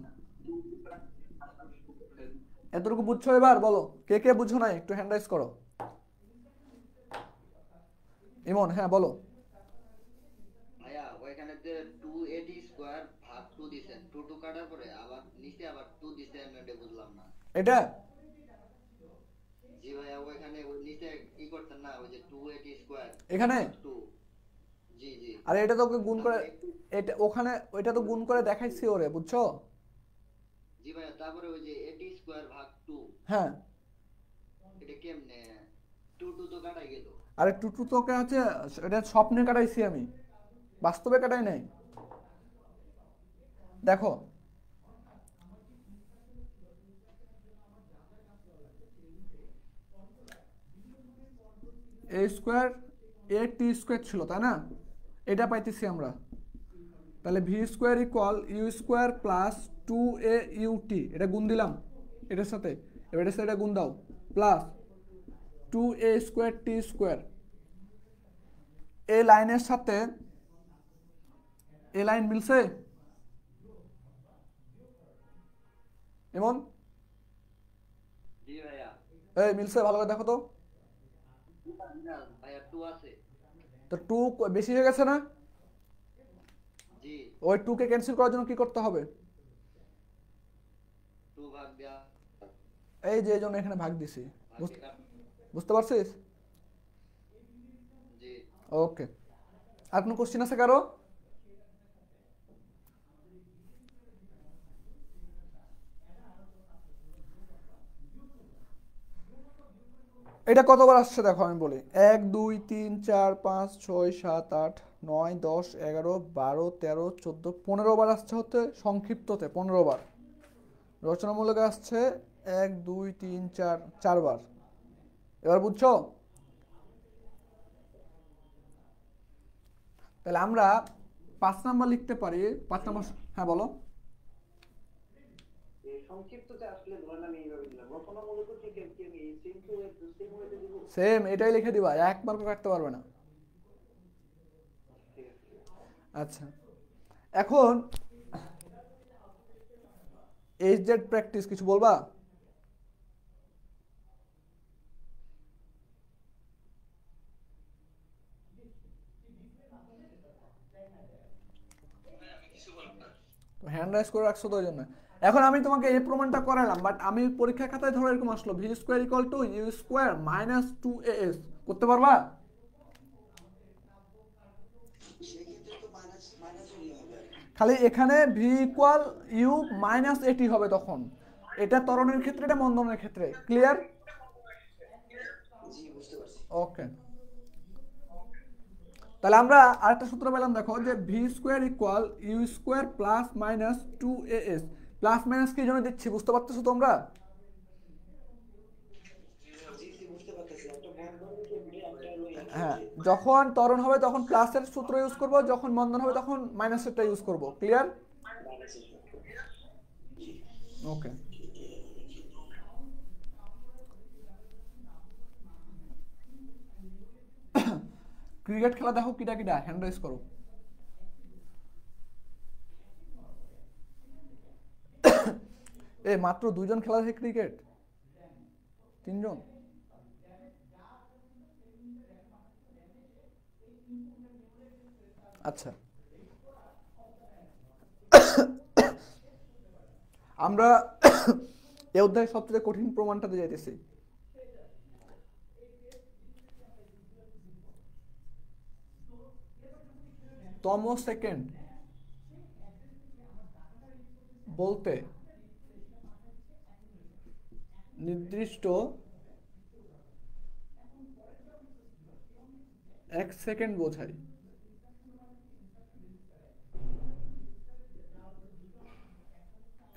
এতটুকু বুঝছো? এবার বলো কে কে বুঝছো না, একটু হ্যান্ড রাইজ করো। ইমন, হ্যাঁ বলো। ভাইয়া ওইখানে যে 280 স্কয়ার ভাগ 2 দিছেন, 2 2 কাটার পরে আবার নিচে আবার 2 দিছেন, আমি এটা বুঝলাম না। এটা জি ভাইয়া, ওইখানে ওই নিচে কি করতেন না, ওই যে 280 স্কয়ার এখানে, ভাগ 2। জি জি। আরে এটা তোকে গুণ করে, তারপরে এটা ওখানে ওইটা তো গুণ করে দেখাইছি ওরে, বুঝছো? জি ভাইয়া, তারপরে ওই যে 80 স্কয়ার ভাগ 2, হ্যাঁ, এটা কেমনে 2 2 তো কাটাই গেল। আরে টুটু তোকে হচ্ছে এটা স্বপ্নে কাটাইছি আমি, বাস্তবে কাটাই নাই। দেখো এ স্কোয়ার এ টি স্কোয়ার ছিল, তাই না? এটা পাইতেছি আমরা, তাহলে v square equal u square plus two a u t, এটা গুণ দিলাম এটার সাথে, এবার এটার সাথে এটা গুণ দাও, প্লাস টু এ স্কোয়ার টি স্কোয়ার, এই লাইনের সাথে এই লাইন মিলছে? এমন জি ভাইয়া। এই মিলছে, ভালো করে দেখো তো। না ভাইয়া 2 আছে। তো 2 বেশি হয়ে গেছে না? জি। ওই 2 কে ক্যান্সেল করার জন্য কি করতে হবে? 2 ভাগ দেওয়া। এই যে এই জন্য এখানে ভাগ দিছি। ভাগে কাট। বুঝতে পারছিস? জি। ওকে, আর কোনো কোশ্চেন আছে কারো? এটা কতবার আসছে দেখো, আমি বলি 1 2 3 4 5 6 7 8 9 10 11 12 13 14 15 বার আসছে, হতে সংক্ষিপ্ততে 15 বার। রচনামূলকে আসছে 1 2 3 4 4 বার। এবার বুঝছো? তাহলে আমরা 5 নাম্বার লিখতে পারি। 5 নাম্বার, হ্যাঁ বলো। সংক্ষিপ্ততে আসলে ধরলাম এইভাবে দিলাম, রচনামূলক থেকে কি আমি সেম ওয়েতে দিব? সেম এটাই লিখে দিবা, এক মার্কও কাটতে পারবে না। ঠিক আছে। আচ্ছা, এখন এইচ জেড প্র্যাকটিস কিছু বলবা? হ্যান্ড রাইজ করে রাখছো তো ওই জন্য। এখন আমি তোমাকে এই প্রমাণটা করালাম, বাট আমি পরীক্ষা খাতায় ধরো এরকম আসলো v square equal two u square minus 2as, করতে পারবা? সেক্ষেত্রে তো মাইনাস মাইনাসই হবে। খালি এখানে ভি ইকুয়াল ইউ মাইনাস এটি হবে তখন। এটা ত্বরণের ক্ষেত্রে, এটা মন্দনের ক্ষেত্রে। ক্লিয়ার? জি বুঝতে পারছি। ওকে, তাহলে আমরা আরেকটা সূত্র পেলাম দেখো, যে v square equal u square plus minus 2as। Plus minus কি জন্য দিচ্ছি বুঝতে পারতেছো তোমরা? জি জি বুঝতে পারতেছি, একটা বন্ধনের ক্ষেত্রে একটা হলো এর হ্যাঁ, ক্ষেত্রে। যখন ত্বরণ হবে তখন প্লাসের সূত্র ইউজ করব, যখন মন্দন হবে তখন মাইনাসেরটা ইউজ করব। ক্লিয়ার? মাইনাসের সূত্র। জি। ওকে, ক্রিকেট খেলা দেখো কিটা কিটা, হ্যান্ড রাইজ করো। মাত্র 2জন খেলা দেখে ক্রিকেট, 3জন। আচ্ছা, আমরা এই অধ্যায়ের সবচেয়ে কঠিন প্রমাণটাতে যাইতেছি। তম সেকেন্ড বলতে নির্দিষ্ট 1 সেকেন্ড বোঝায়।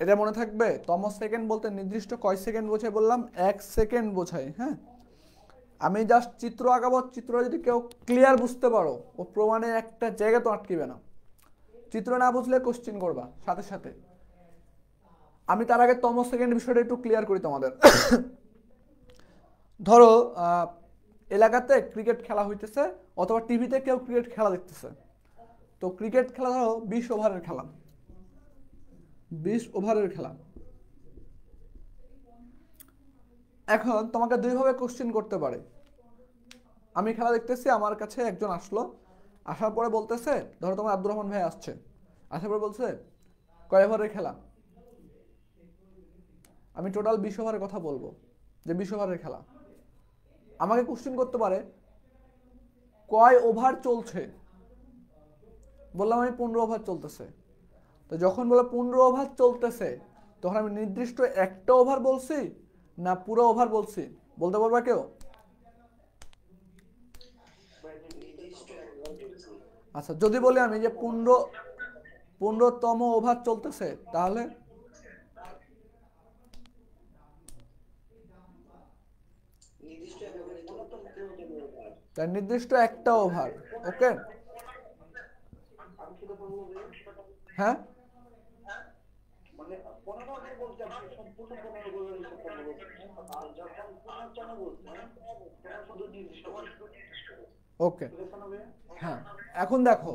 এটা মনে থাকবে, তম সেকেন্ড বলতে নির্দিষ্ট কয় সেকেন্ড বোঝায় বললাম? 1 সেকেন্ড বোঝায়। হ্যাঁ, আমি জাস্ট চিত্র আঁকাবো, চিত্র যদি কেউ ক্লিয়ার বুঝতে পারো ও প্রমাণে একটা জায়গা তো আটকিবে না। চিত্র না বুঝলে কোশ্চেন করবা সাথে সাথে। আমি তার আগে তম সেকেন্ড বিষয়টা একটু ক্লিয়ার করি তোমাদের। ধরো এলাকাতে ক্রিকেট খেলা হইতেছে, অথবা টিভিতে কেউ ক্রিকেট খেলা দেখতেছে। তো ক্রিকেট খেলা ধরো 20 ওভারের খেলা, 20 ওভারের খেলা। এখন তোমাকে দুইভাবে কোশ্চেন করতে পারে। আমি খেলা দেখতেছি, আমার কাছে একজন আসলো, আসার পরে বলতেছে, ধরো তোমার আব্দুর রহমান ভাই আসছে, আসার পরে বলছে কয় ওভারের খেলা। আমি টোটাল 20 ওভারের কথা বলবো, যে 20 ওভারের খেলা। আমাকে কোশ্চেন করতে পারে কয় ওভার চলছে। বললাম আমি 15 ওভার চলতেছে। তো যখন বলে 15 ওভার চলতেছে, তখন আমি নির্দিষ্ট একটা ওভার বলছি না পুরো ওভার বলছি, বলতে পারবা কেউ? নির্দিষ্ট একটা বলছি। আচ্ছা, যদি বলি আমি যে 15তম ওভার চলতেছে, তাহলে নির্দিষ্ট একটা করে তো তার নির্দিষ্ট একটা ওভার। ওকে, আমি সেটা বলবো যে হ্যাঁ, মানে 15 ওভার বলতে আপনি সম্পূর্ণ 15 ওভারের হিসাবটা বলছেন, আর যখন 15তম বলছেন তখন শুধু নির্দিষ্ট করে। ওকে, বুঝেছেন হবে? হ্যাঁ এখন দেখো,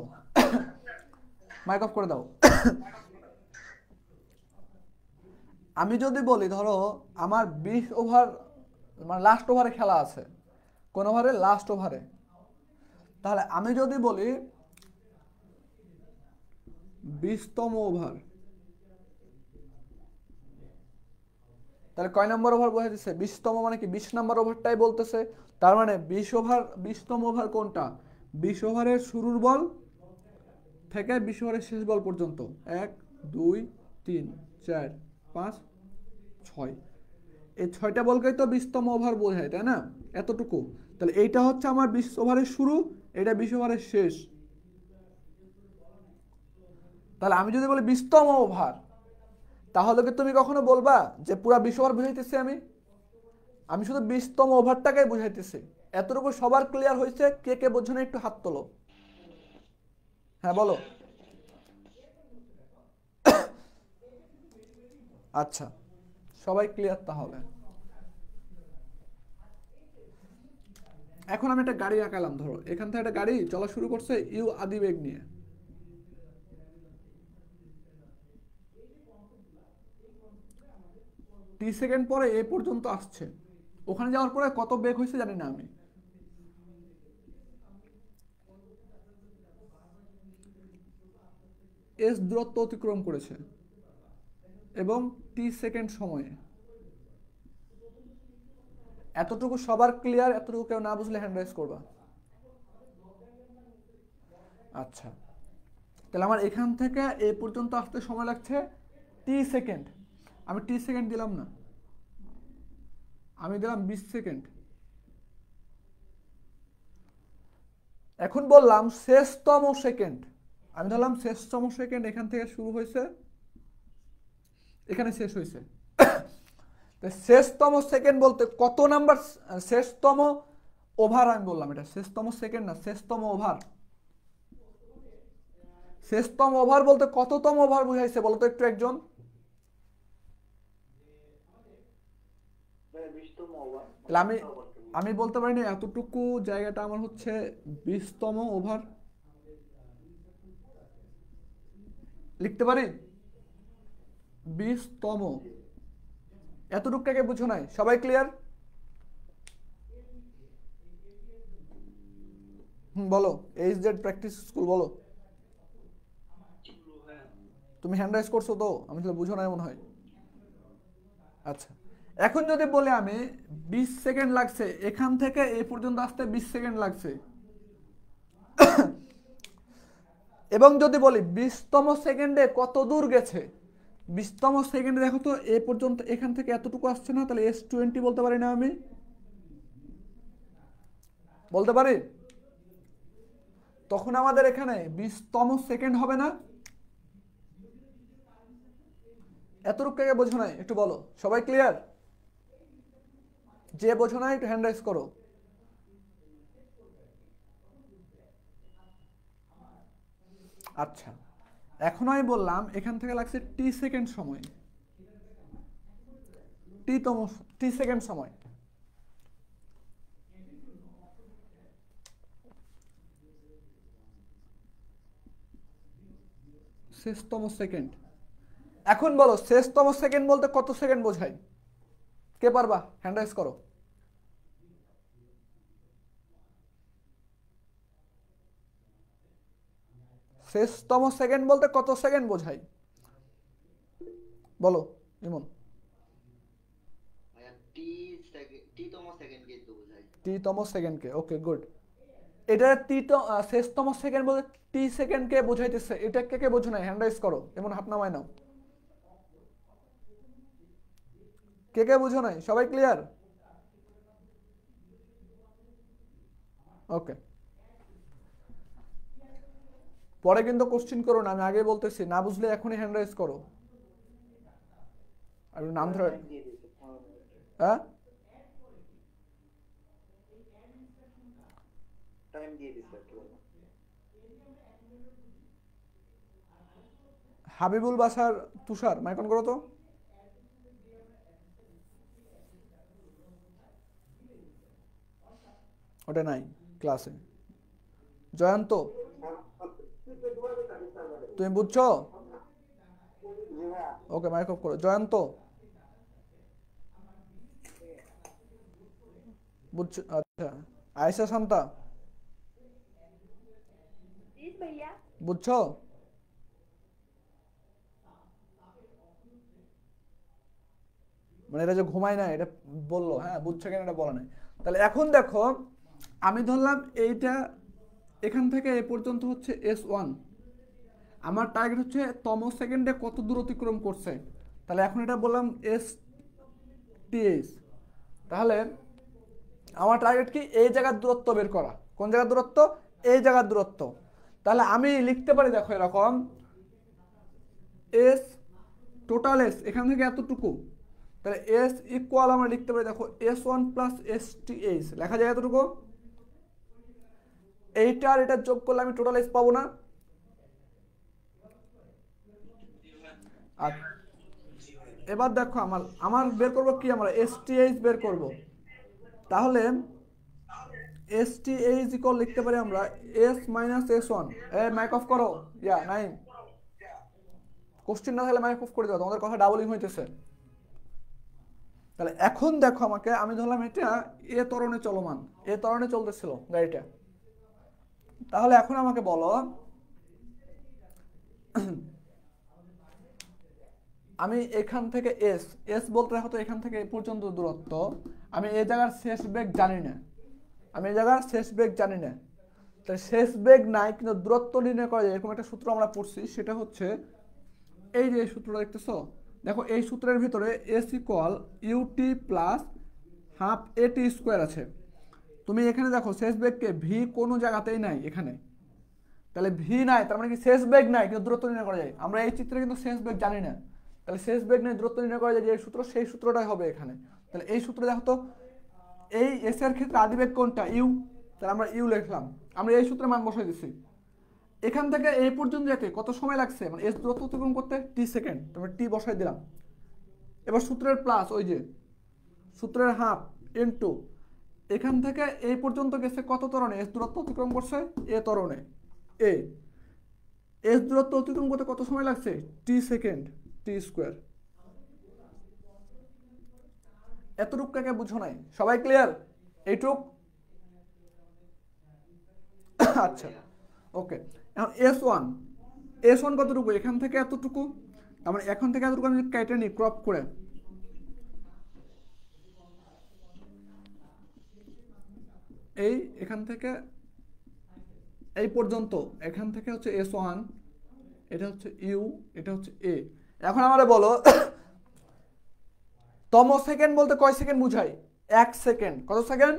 মাইক অফ করে দাও। আমি যদি বলি ধরো আমার 20 ওভার, মানে লাস্ট ওভারে খেলা আছে, কোন ওভারে? লাস্ট ওভারে। তাহলে আমি যদি বলি 20তম ওভার, তাহলে কয় নম্বর ওভার বোঝাইতেছে? 20তম মানে কি 20 নম্বর ওভারটাই বলতেছে। তার মানে 20 ওভার, 20তম ওভার কোনটা? 20 ওভারের শুরুর বল থেকে 20 ওভারের শেষ বল পর্যন্ত। 1 2 3 4 5 6, এই 6টা বলকেই তো 20তম ওভার বোঝায়, তাই না? এতটুকু। তাহলে এইটা হচ্ছে আমার 20 ওভারের শুরু, এটা 20 ওভারের শেষ। তাহলে আমি যদি বলি 20তম ওভার, তাহলে কি তুমি কখনো বলবা যে পুরা 20 ওভার বুঝাইতেছি? আমি শুধু 20তম ওভারটাকেই বুঝাইতেছি। এতটুকু সবার ক্লিয়ার হয়েছে? কে কে বোঝো না একটু হাত তোলো। হ্যাঁ বলো। আচ্ছা, সবাই ক্লিয়ার তাহলে। এখন আমি একটা গাড়ি আঁকালাম, ধরো এখান থেকে একটা গাড়ি চলা শুরু করছে ইউ আদি বেগ নিয়ে। টি সেকেন্ড পরে এ পর্যন্ত আসছে, ওখানে যাওয়ার পরে কত বেগ হয়েছে জানি না আমি। এস দূরত্ব অতিক্রম করেছে এবং টি সেকেন্ড সময়ে। এতটুকু সবার ক্লিয়ার? এতটুকু কেউ না বুঝলে হ্যান্ড রাইজ করবা। আচ্ছা, তাহলে আমার এখান থেকে এ পর্যন্ত আসতে সময় লাগছে টি সেকেন্ড। আমি টি সেকেন্ড দিলাম না, আমি দিলাম 20 সেকেন্ড। এখন বললাম শেষতম সেকেন্ড, আমি ধরলাম শেষতম সেকেন্ড এখান থেকে শুরু হয়েছে, এখানে শেষ হয়েছে। শেষতম সেকেন্ড বলতে কত নাম্বার? শেষতম ওভার আমি বললাম, এটা শেষতম সেকেন্ড না, শেষতম ওভার। শেষতম ওভার বলতে কততম ওভার বুঝাইছে বলো তো একটু একজন? 20তম ওভার। তাহলে আমি বলতে পারি না এতটুকু জায়গাটা আমার হচ্ছে 20তম ওভার? লিখতে পারি 20তম। এতটুকুটাকে বুঝো নাই? সবাই ক্লিয়ার? বলো। এইচ জেড প্র্যাকটিস স্কুল বলো। তুমি হ্যান্ড রাইজ করছো তো, আমি তাহলে বুঝো না এমন হয়। আচ্ছা, এখন যদি বলে আমি 20 সেকেন্ড লাগছে এখান থেকে এই পর্যন্ত আসতে, 20 সেকেন্ড লাগছে, এবং যদি বলি 20তম সেকেন্ডে কত দূর গেছে, 20তম সেকেন্ডে দেখো তো এ পর্যন্ত এখান থেকে এতটুকু আসছে না, তাহলে S20 বলতে পারি না আমি? বলতে পারি? তখন আমাদের এখানে 20তম সেকেন্ড হবে না? এতটুকু কে বোঝো নাই একটু বলো। সবাই ক্লিয়ার? যে বোঝো নাই একটু হ্যান্ড রাইজ করো। আচ্ছা, এখন আমি বললাম এখান থেকে লাগছে টি সেকেন্ড সময়, টি সেকেন্ড সময়। শেষতম সেকেন্ড। এখন বলো শেষতম সেকেন্ড বলতে কত সেকেন্ড বোঝায়? কে পারবা? হ্যান্ড রাইজ করো। শেষতম সেকেন্ড বলতে কত সেকেন্ড বোঝায় বলো ইমন? টি-তম সেকেন্ডকে তো বোঝায়। টি-তম সেকেন্ডকে, ওকে গুড। এটা শেষতম সেকেন্ড বলতে টি সেকেন্ডকে বোঝাইতেছে, এটা কে কে বোঝো নাই? হ্যান্ড রাইজ করো, এমন হাত নামায় নাও। কে কে বুঝো নাই? সবাই ক্লিয়ার? ওকে, পরে কিন্তু কোশ্চেন করো না, আমি আগে বলতেছি, না বুঝলে এখনই হ্যান্ড রাইজ করো। আর নাম ধরে। টাইম দিয়ে দিয়েছে 15 মিনিট। হ্যাঁ, টাইম দিয়ে দিয়েছে একটু। হাবিবুল বাসার তুষার মাইক অন করো তো। ওটা নাই ক্লাসে। জয়ন্ত তুমি বুঝছো? ওকে, মাইক অফ করো। জয়ন্ত বুঝছো? আচ্ছা, আয়েশা শান্তা বুঝছো? মানে এটা যে ঘুমায় না এটা বললো, হ্যাঁ বুঝছো কেন এটা বলা নাই। তাহলে এখন দেখো আমি ধরলাম এইটা এখান থেকে এ পর্যন্ত হচ্ছে S1, আমার টার্গেট হচ্ছে তম সেকেন্ডে কত দূর অতিক্রম করছে। তাহলে এখন এটা বললাম STH, তাহলে আমার টার্গেট কি এই জায়গার দূরত্ব বের করা। কোন জায়গার দূরত্ব? এই জায়গার দূরত্ব। তাহলে আমি লিখতে পারি দেখো এরকম S টোটাল S এখান থেকে এতটুকু, তাহলে S ইকুয়াল আমরা লিখতে পারি দেখো S1 প্লাস STH, লেখা যায় এতটুকু। এইটা আর এটা যোগ করলে আমি টোটাল S পাবো না? আর এবার দেখো আমার আমার বের করব কি, আমরা STH বের করব। তাহলে STH ইকুয়াল লিখতে পারি আমরা S minus S1। Mic off করো, ইয়া নাইম কোশ্চেন না থাকলে মাইক অফ করে দাও, তোমাদের কথা ডাবলিং হইতেছে। তাহলে এখন দেখো আমাকে, আমি ধরলাম এটা এ ত্বরণে চলমান, এ ত্বরণে চলতেছিল গাড়িটা। তাহলে এখন আমাকে বলো আমি এখান থেকে এস এস বলতে দেখো তো এখান থেকে এই পর্যন্ত দূরত্ব, আমি এই জায়গার শেষ বেগ জানি না, আমি এই জায়গার শেষ বেগ জানি না। তাহলে শেষ বেগ নাই কিন্তু দূরত্ব নির্ণয় করা যায়, এরকম একটা সূত্র আমরা পড়ছি, সেটা হচ্ছে এই যে সূত্রটা দেখতেছো, দেখো এই সূত্রের ভিতরে s equal u t plus half a t square আছে। তুমি এখানে দেখো শেষ বেগকে ভি কোনো জায়গাতেই নাই এখানে, তাহলে ভি নাই তার মানে কি শেষ বেগ নাই কিন্তু দূরত্ব নির্ণয় করা যায়। আমরা এই চিত্রে কিন্তু শেষ বেগ জানি না, তাহলে শেষ বেগ নেই দূরত্ব নির্ণয় করা যায় যে সূত্র, সেই সূত্রটাই হবে এখানে। তাহলে এই সূত্র দেখো তো, এই এস এর ক্ষেত্রে আদিবেগ কোনটা? ইউ, তাহলে আমরা ইউ লিখলাম, আমরা এই সূত্রে মান বসাই দিচ্ছি। এখান থেকে এই পর্যন্ত যেতে কত সময় লাগছে, মানে এস দূরত্ব অতিক্রম করতে টি সেকেন্ড, তারপরে টি বসাই দিলাম। এবার সূত্রের প্লাস ওই যে সূত্রের হাফ ইনটু এখান থেকে এই পর্যন্ত গেছে কত ত্বরণে, এস দূরত্ব অতিক্রম করছে এ ত্বরণে, এ এস দূরত্ব অতিক্রম করতে কত সময় লাগছে, টি সেকেন্ড, টি স্কোয়ার। এতটুক কাকে বুঝো নাই? সবাই ক্লিয়ার এইটুক? আচ্ছা ওকে, এখন S1 কতটুকু, এখান থেকে এতটুকু, তার মানে এখান থেকে এতটুকু আমি কেটে নিই ক্রপ করে, এই এখান থেকে এই পর্যন্ত, এখান থেকে হচ্ছে S1, এটা হচ্ছে ইউ, এটা হচ্ছে এ। এখন আমারে বলো তম সেকেন্ড বলতে কয় সেকেন্ড বুঝাই? 1 সেকেন্ড। কত সেকেন্ড?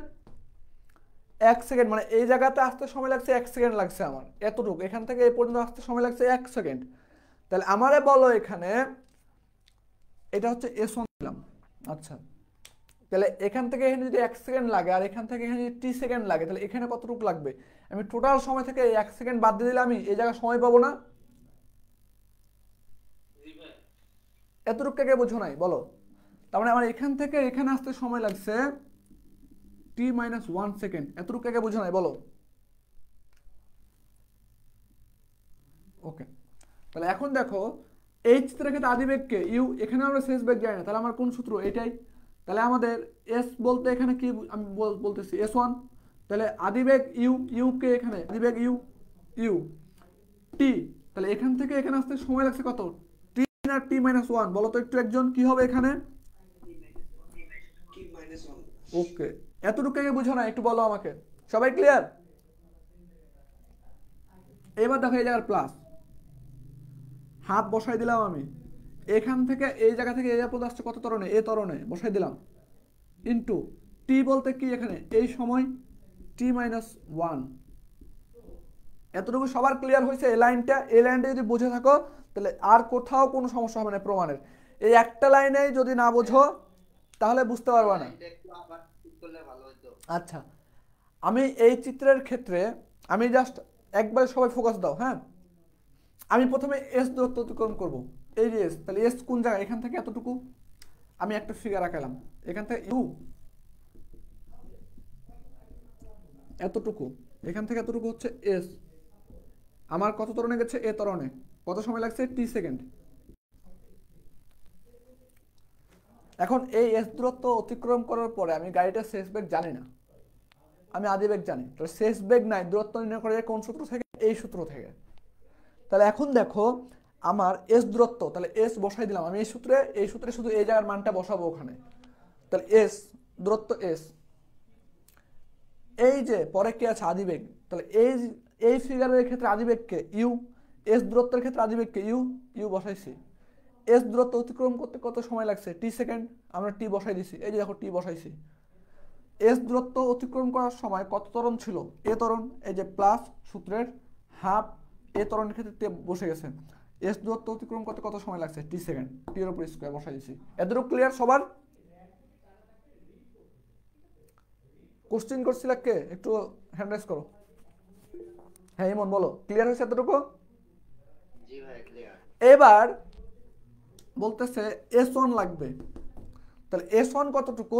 1 সেকেন্ড, মানে এই জায়গাতে আসতে সময় লাগছে 1 সেকেন্ড লাগছে আমার, এতটুকু এখান থেকে এই পর্যন্ত আসতে সময় লাগছে 1 সেকেন্ড। তাহলে আমারে বলো এখানে এটা হচ্ছে S1 দিলাম। আচ্ছা, তাহলে এখান থেকে এখানে যদি 1 সেকেন্ড লাগে আর এখান থেকে এখানে যদি টি সেকেন্ড লাগে, তাহলে এখানে কতটুকু লাগবে? আমি টোটাল সময় থেকে 1 সেকেন্ড বাদ দিয়ে দিলে আমি এই জায়গায় সময় পাবো না? এতটুকু কে বুঝো নাই বলো? তার মানে আমার এখান থেকে এখানে আসতে সময় লাগছে টি মাইনাস 1 সেকেন্ড, এতটুকু কে বুঝো নাই বলো? ওকে, তাহলে এখন দেখো এই চিত্রের ক্ষেত্রে আদিবেগকে ইউ, এখানে আমরা শেষ বেগ জানি না, তাহলে আমার কোন সূত্র? এটাই। তাহলে আমাদের এস বলতে এখানে কি আমি বলতেছি S1, তাহলে আদিবেগ ইউ, ইউ কে এখানে আদিবেগ ইউ, ইউ টি, তাহলে এখান থেকে এখানে আসতে সময় লাগছে কত, টি না টি মাইনাস 1 বলো তো একটু একজন, কি হবে এখানে? ওকে, এতটুকু কে বুঝো না একটু বলো আমাকে, সবাই ক্লিয়ার? এবার দেখো এই জায়গার প্লাস হাফ বসাই দিলাম আমি, এখান থেকে এই জায়গা থেকে এই পর্যন্ত আসছে কত ত্বরণে, এ ত্বরণে বসাই দিলাম, ইনটু টি বলতে কি এখানে এই সময় টি মাইনাস 1। এতটুকু সবার ক্লিয়ার হয়েছে? এই লাইনটা, এই লাইনটা যদি বুঝে থাকো তাহলে আর কোথাও কোনো সমস্যা হবে না প্রমাণের। এই একটা লাইনেই যদি না বোঝো তাহলে বুঝতে পারবা না। আচ্ছা, আমি এই চিত্রের ক্ষেত্রে আমি জাস্ট একবারে সবাই ফোকাস দাও, হ্যাঁ। আমি প্রথমে এস দূরত্ব অতিক্রম করবো, এই যে এস, তাহলে এস কোন জায়গায়, এখান থেকে এতটুকু, আমি একটা ফিগার আঁকালাম, এখান থেকে ইউ এতটুকু, এখান থেকে এতটুকু হচ্ছে এস, আমার কত ত্বরণে গেছে এ ত্বরণে, কত সময় লাগছে টি সেকেন্ড। এখন এই এস দূরত্ব অতিক্রম করার পরে আমি গাড়িটার শেষ বেগ জানি না, আমি আদি বেগ জানি, তাহলে শেষ বেগ নাই, দূরত্ব নির্ণয় করা যায় কোন সূত্র থেকে, এই সূত্র থেকে। তাহলে এখন দেখো আমার এস দূরত্ব, তাহলে এস বসাই দিলাম আমি এই সূত্রে শুধু এই জায়গার মানটা বসাবো ওখানে। তাহলে এস দূরত্ব এস, এই যে পরে কি আছে আদিবেগ, তাহলে এই ফিগারের ক্ষেত্রে আদিবেগকে ইউ, এস দূরত্বের ক্ষেত্রে আদিবেগকে ইউ, ইউ বসাইছি। এস দূরত্ব অতিক্রম করতে কত সময় লাগছে টি সেকেন্ড, আমরা টি বসাই দিছি, এই যে দেখো টি বসাইছি। এস দূরত্ব অতিক্রম করার সময় কত ত্বরণ ছিল এ ত্বরণ, এই যে প্লাস সূত্রের হাফ এ ত্বরণের ক্ষেত্রে বসে গেছে। এস দূরত্ব অতিক্রম করতে কত সময় লাগছে টি সেকেন্ড, টি এর উপর স্কয়ার বসাই দিছি। এতটুকু ক্লিয়ার সবার? কোশ্চেন করছিল কে একটু হ্যান্ড রাইজ করো। হ্যাঁ ইমন বলো, ক্লিয়ার হয়েছে এতটুকু? জি ভাই ক্লিয়ার। এবার বলতেছে S1 লাগবে, তাহলে S1 কতটুকু,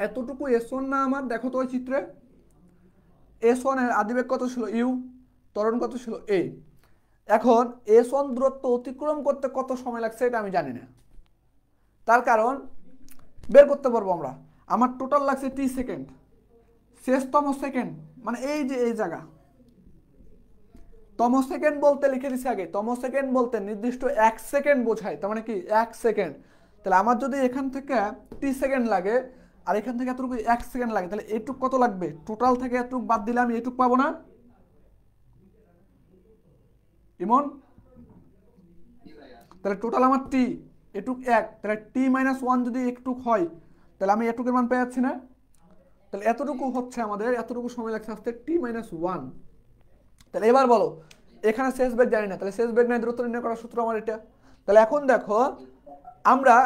এতটুকু S1 না আমার, দেখো তো ওই চিত্রে S1 এর আদিবেগ কত ছিল ইউ, ত্বরণ কত ছিল এ। এখন S1 দূরত্ব অতিক্রম করতে কত সময় লাগছে এটা আমি জানি না, তার কারণ বের করতে পারবো আমরা, আমার টোটাল লাগছে টি সেকেন্ড, শেষতম সেকেন্ড মানে এই যে এই জায়গা, তম সেকেন্ড বলতে লিখে দিছি আগে, তম সেকেন্ড বলতে নির্দিষ্ট 1 সেকেন্ড বোঝায়, তার মানে কি 1 সেকেন্ড। তাহলে আমার যদি এখান থেকে টি সেকেন্ড লাগে আর এখান থেকে এতটুকু 1 সেকেন্ড লাগে, তাহলে এটুক কত লাগবে, টোটাল থেকে এতটুক বাদ দিলে আমি এটুক পাবো না ইমন? তাহলে টোটাল আমার টি এটুক 1, তাহলে টি মাইনাস 1 যদি একটুক হয় তাহলে আমি এটুকের মান পেয়ে যাচ্ছি না। তাহলে এতটুকু হচ্ছে আমাদের, এতটুকু সময় লাগছে আসতে টি মাইনাস 1। তাহলে এবার বলো এখানে শেষ বেগ জানি না, তাহলে শেষ বেগ নাই দূরত্ব নির্ণয় করার সূত্র আমার এটা। তাহলে এখন দেখো আমরা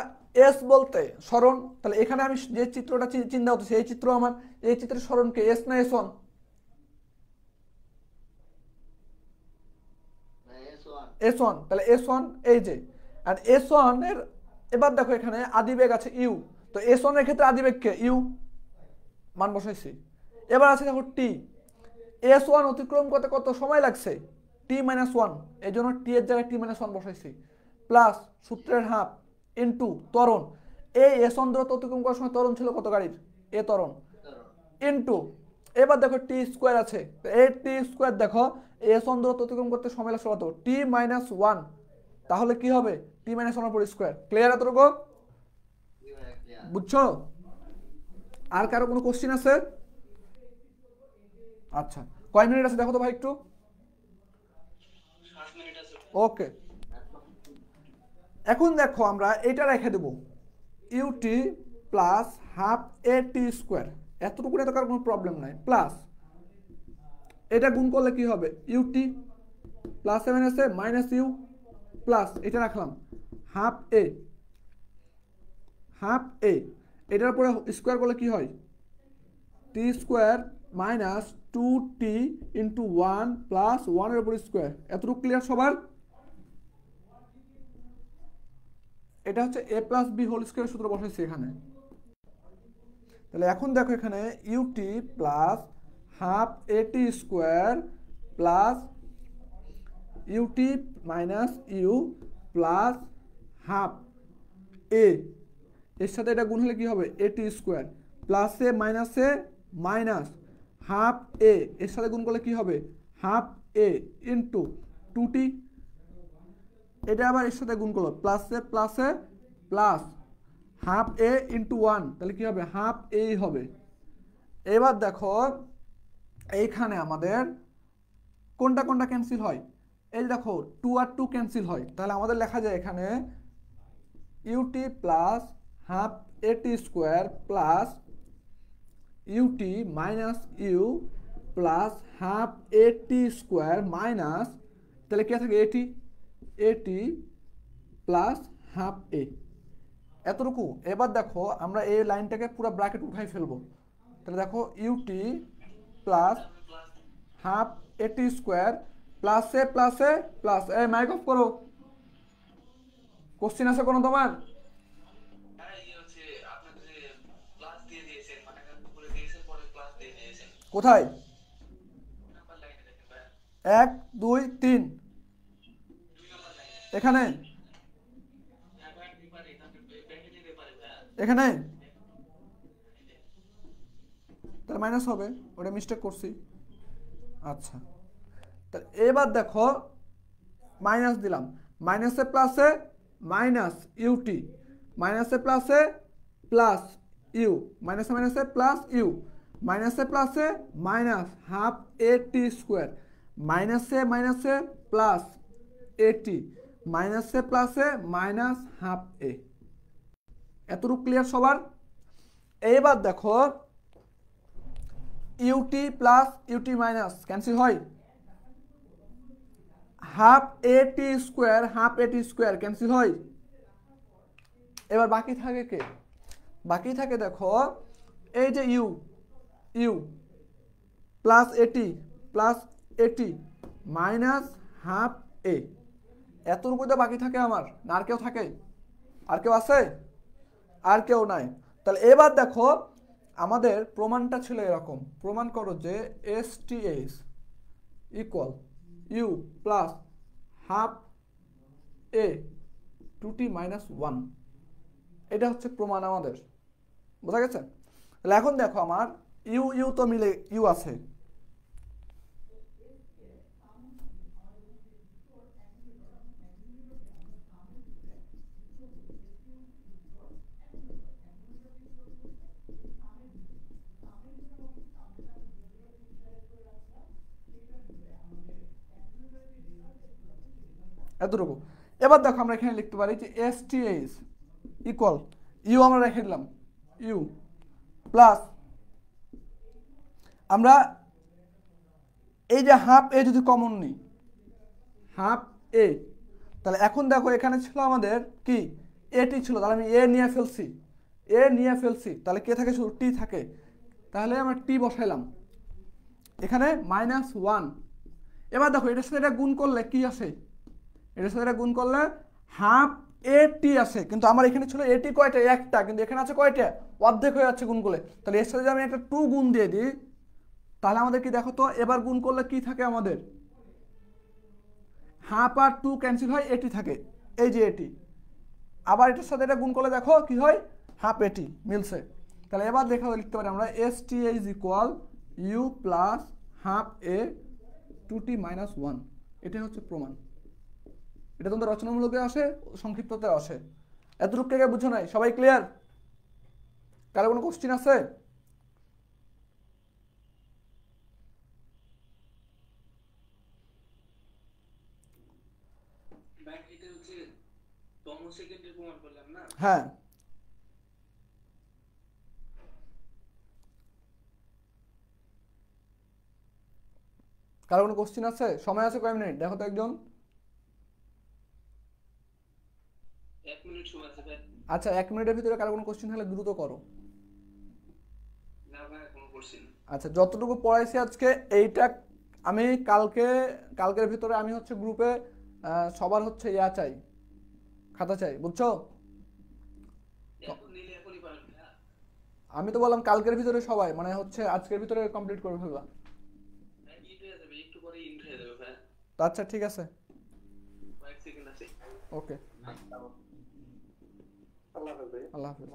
এস বলতে সরণ, তাহলে এখানে আমি যে চিত্রটা চিন্তা হচ্ছে এই চিত্র, আমার এই চিত্রের সরণকে এস না S1? S1, তাহলে S1 এই যে, আর S1 এর এবার দেখো এখানে আদিবেগ আছে ইউ, তো S1 এর ক্ষেত্রে আদিবেগকে ইউ মান বসাইছি। এবার আছে দেখো টি, S1 অতিক্রম করতে কত সময় লাগছে টি মাইনাস 1, এই জন্য টি এর জায়গায় টি মাইনাস 1 বসাইছি, প্লাস সূত্রের হাফ ইন্টু ত্বরণ, এই S1 দূরত্ব অতিক্রম করার সময় ত্বরণ ছিল কত গাড়ির এ ত্বরণ, ইন্টু এবার দেখো টি স্কোয়ার আছে, এই টি স্কোয়ার দেখো S1 দূরত্ব অতিক্রম করতে সময় লাগছে কত টি মাইনাস 1, তাহলে কি হবে টি মাইনাস 1 উপর স্কোয়ার। ক্লিয়ার এতটুকু? বুঝছো? আর কারো কোনো কোশ্চেন আছে? আচ্ছা কয় মিনিট আছে দেখো তো ভাই একটু। ওকে এখন দেখো আমরা এটা রেখে দেবো UT plus half a t square, এতটুকু তো কারো কোনো প্রবলেম নাই, প্লাস এটা গুণ করলে কি হবে ইউটি প্লাস 7 আছে মাইনাস ইউ প্লাস এটা রাখলাম হাফ এ, হাফ এ এটার পরে স্কোয়ার করলে কি হয় t square minus 2t into 1 plus 1 এর উপর স্কোয়ার। এতটুকু ক্লিয়ার সবার? এটা হচ্ছে a plus b whole square সূত্র বসাইছি এখানে। তাহলে এখন দেখো এখানে u t plus half a t square plus u t minus u plus half a, এর সাথে এটা গুণ হলে কি হবে এ টি স্কোয়ার প্লাসে মাইনাসে মাইনাস হাফ এ, এর সাথে গুণ করলে কি হবে হাফ এ ইন্টু 2t, এটা আবার এর সাথে গুণ করলো প্লাসে প্লাসে প্লাস হাফ এ ইন্টু 1, তাহলে কি হবে হাফ এ হবে। এবার দেখো এইখানে আমাদের কোনটা কোনটা ক্যান্সেল হয়, এই দেখো 2 আর 2 ক্যান্সেল হয়, তাহলে আমাদের লেখা যায় এখানে u t plus half a t square plus u t minus u plus half a t square minus, তাহলে কে থাকে এটি প্লাস হাফ এ, এতটুকু। এবার দেখো আমরা এই লাইনটাকে পুরো ব্র্যাকেট উঠাই ফেলবো, তাহলে দেখো u t plus half a t square plus a plus এ মাইক অফ করো। কোশ্চিন আছে কোনো তোমার? কোথায়? 1 2 3 এখানে এখানে তাহলে মাইনাস হবে, ওটা মিস্টেক করছি। আচ্ছা তাহলে এবার দেখো মাইনাস দিলাম, মাইনাসে প্লাসে মাইনাস ইউটি, মাইনাসে প্লাসে প্লাস ইউ, মাইনাসে মাইনাসে প্লাস ইউ, মাইনাসে প্লাসে minus half a t square, মাইনাসে মাইনাসে প্লাস এটি, মাইনাসে প্লাসে মাইনাস হাফ এ। এতটুকু ক্লিয়ার সবার? এইবার দেখো u t plus u t minus cancel হয়, half a t square cancel হয়। এবার বাকি থাকে কে? বাকি থাকে দেখো এই যে ইউ প্লাস এটি মাইনাস হাফ এ। এতটুকু তো বাকি থাকে আমার, না আর কেউ থাকে? আর কেউ আছে? আর কেউ নাই। তাহলে এবার দেখো আমাদের প্রমাণটা ছিল এরকম, প্রমাণ করো যে STH equal u plus half a 2t minus 1, এটা হচ্ছে প্রমাণ আমাদের, বোঝা গেছে? তাহলে এখন দেখো আমার ইউ তো মিলে ইউ আছে, এতটুকু। এবার দেখো আমরা এখানে লিখতে পারি যে STH ইকুয়াল ইউ আমরা রেখে দিলাম ইউ প্লাস আমরা এই যে হাফ এ যদি কমন নিই হাফ এ, তাহলে এখন দেখো এখানে ছিল আমাদের কি এটি ছিল, তাহলে আমি এ নিয়ে ফেলছি, তাহলে কে থাকে? শুধু টি থাকে, তাহলে আমরা টি বসাইলাম এখানে -1। এবার দেখো এটার সাথে এটা গুণ করলে কি আসে? এটার সাথে এটা গুণ করলে হাফ এ টি আসে, কিন্তু আমার এখানে ছিল এটি কয়টা? একটা, কিন্তু এখানে আছে কয়টা? অর্ধেক হয়ে যাচ্ছে গুণ করলে। তাহলে এর সাথে যদি আমি একটা 2 গুণ দিয়ে দিই তাহলে আমাদের কি দেখো তো এবার গুণ করলে কি থাকে আমাদের? হাফ আর 2 ক্যান্সেল হয়, এটি থাকে, এই যে এটি। আবার এটার সাথে এটা গুণ করলে দেখো কি হয়? হাফ এটি মিলছে। তাহলে এবার দেখা লিখতে পারি আমরা STH equal u plus half a 2t minus 1, এটাই হচ্ছে প্রমাণ। এটা তোমাদের রচনামূলকে আসে, সংক্ষিপ্ততে আসে। এতটুকু কে বুঝো নাই? সবাই ক্লিয়ার? কারো কোনো কোশ্চিন আছে? হ্যাঁ কারো কোনো কোশ্চিন আছে? সময় আছে কয় মিনিট দেখো তো একজন? 1 মিনিট সময় আছে ভাই। আচ্ছা 1 মিনিটের ভিতরে কারো কোনো কোশ্চিন হলে দ্রুত করো। না ভাই কোনো কোশ্চেন। আচ্ছা যতটুকু পড়াইছি আজকে এইটা আমি কালকের ভিতরে আমি হচ্ছে গ্রুপে সবার হচ্ছে ইয়া চাই, খাতা চাই, বুঝছো? এখন নিলে এখনই পারেন না। আমি তো বললাম কালকের ভিতরে সবাই মানে হচ্ছে আজকের ভিতরে কমপ্লিট করে ফেলবা। ভাই ইট হয়ে যাবে, একটু পরে ইন্ট হয়ে যাবে ভাই। তো আচ্ছা ঠিক আছে, কয়েক সেকেন্ড আছে। ওকে, আল্লাহ হাফেজ ভাই। আল্লাহ হাফেজ।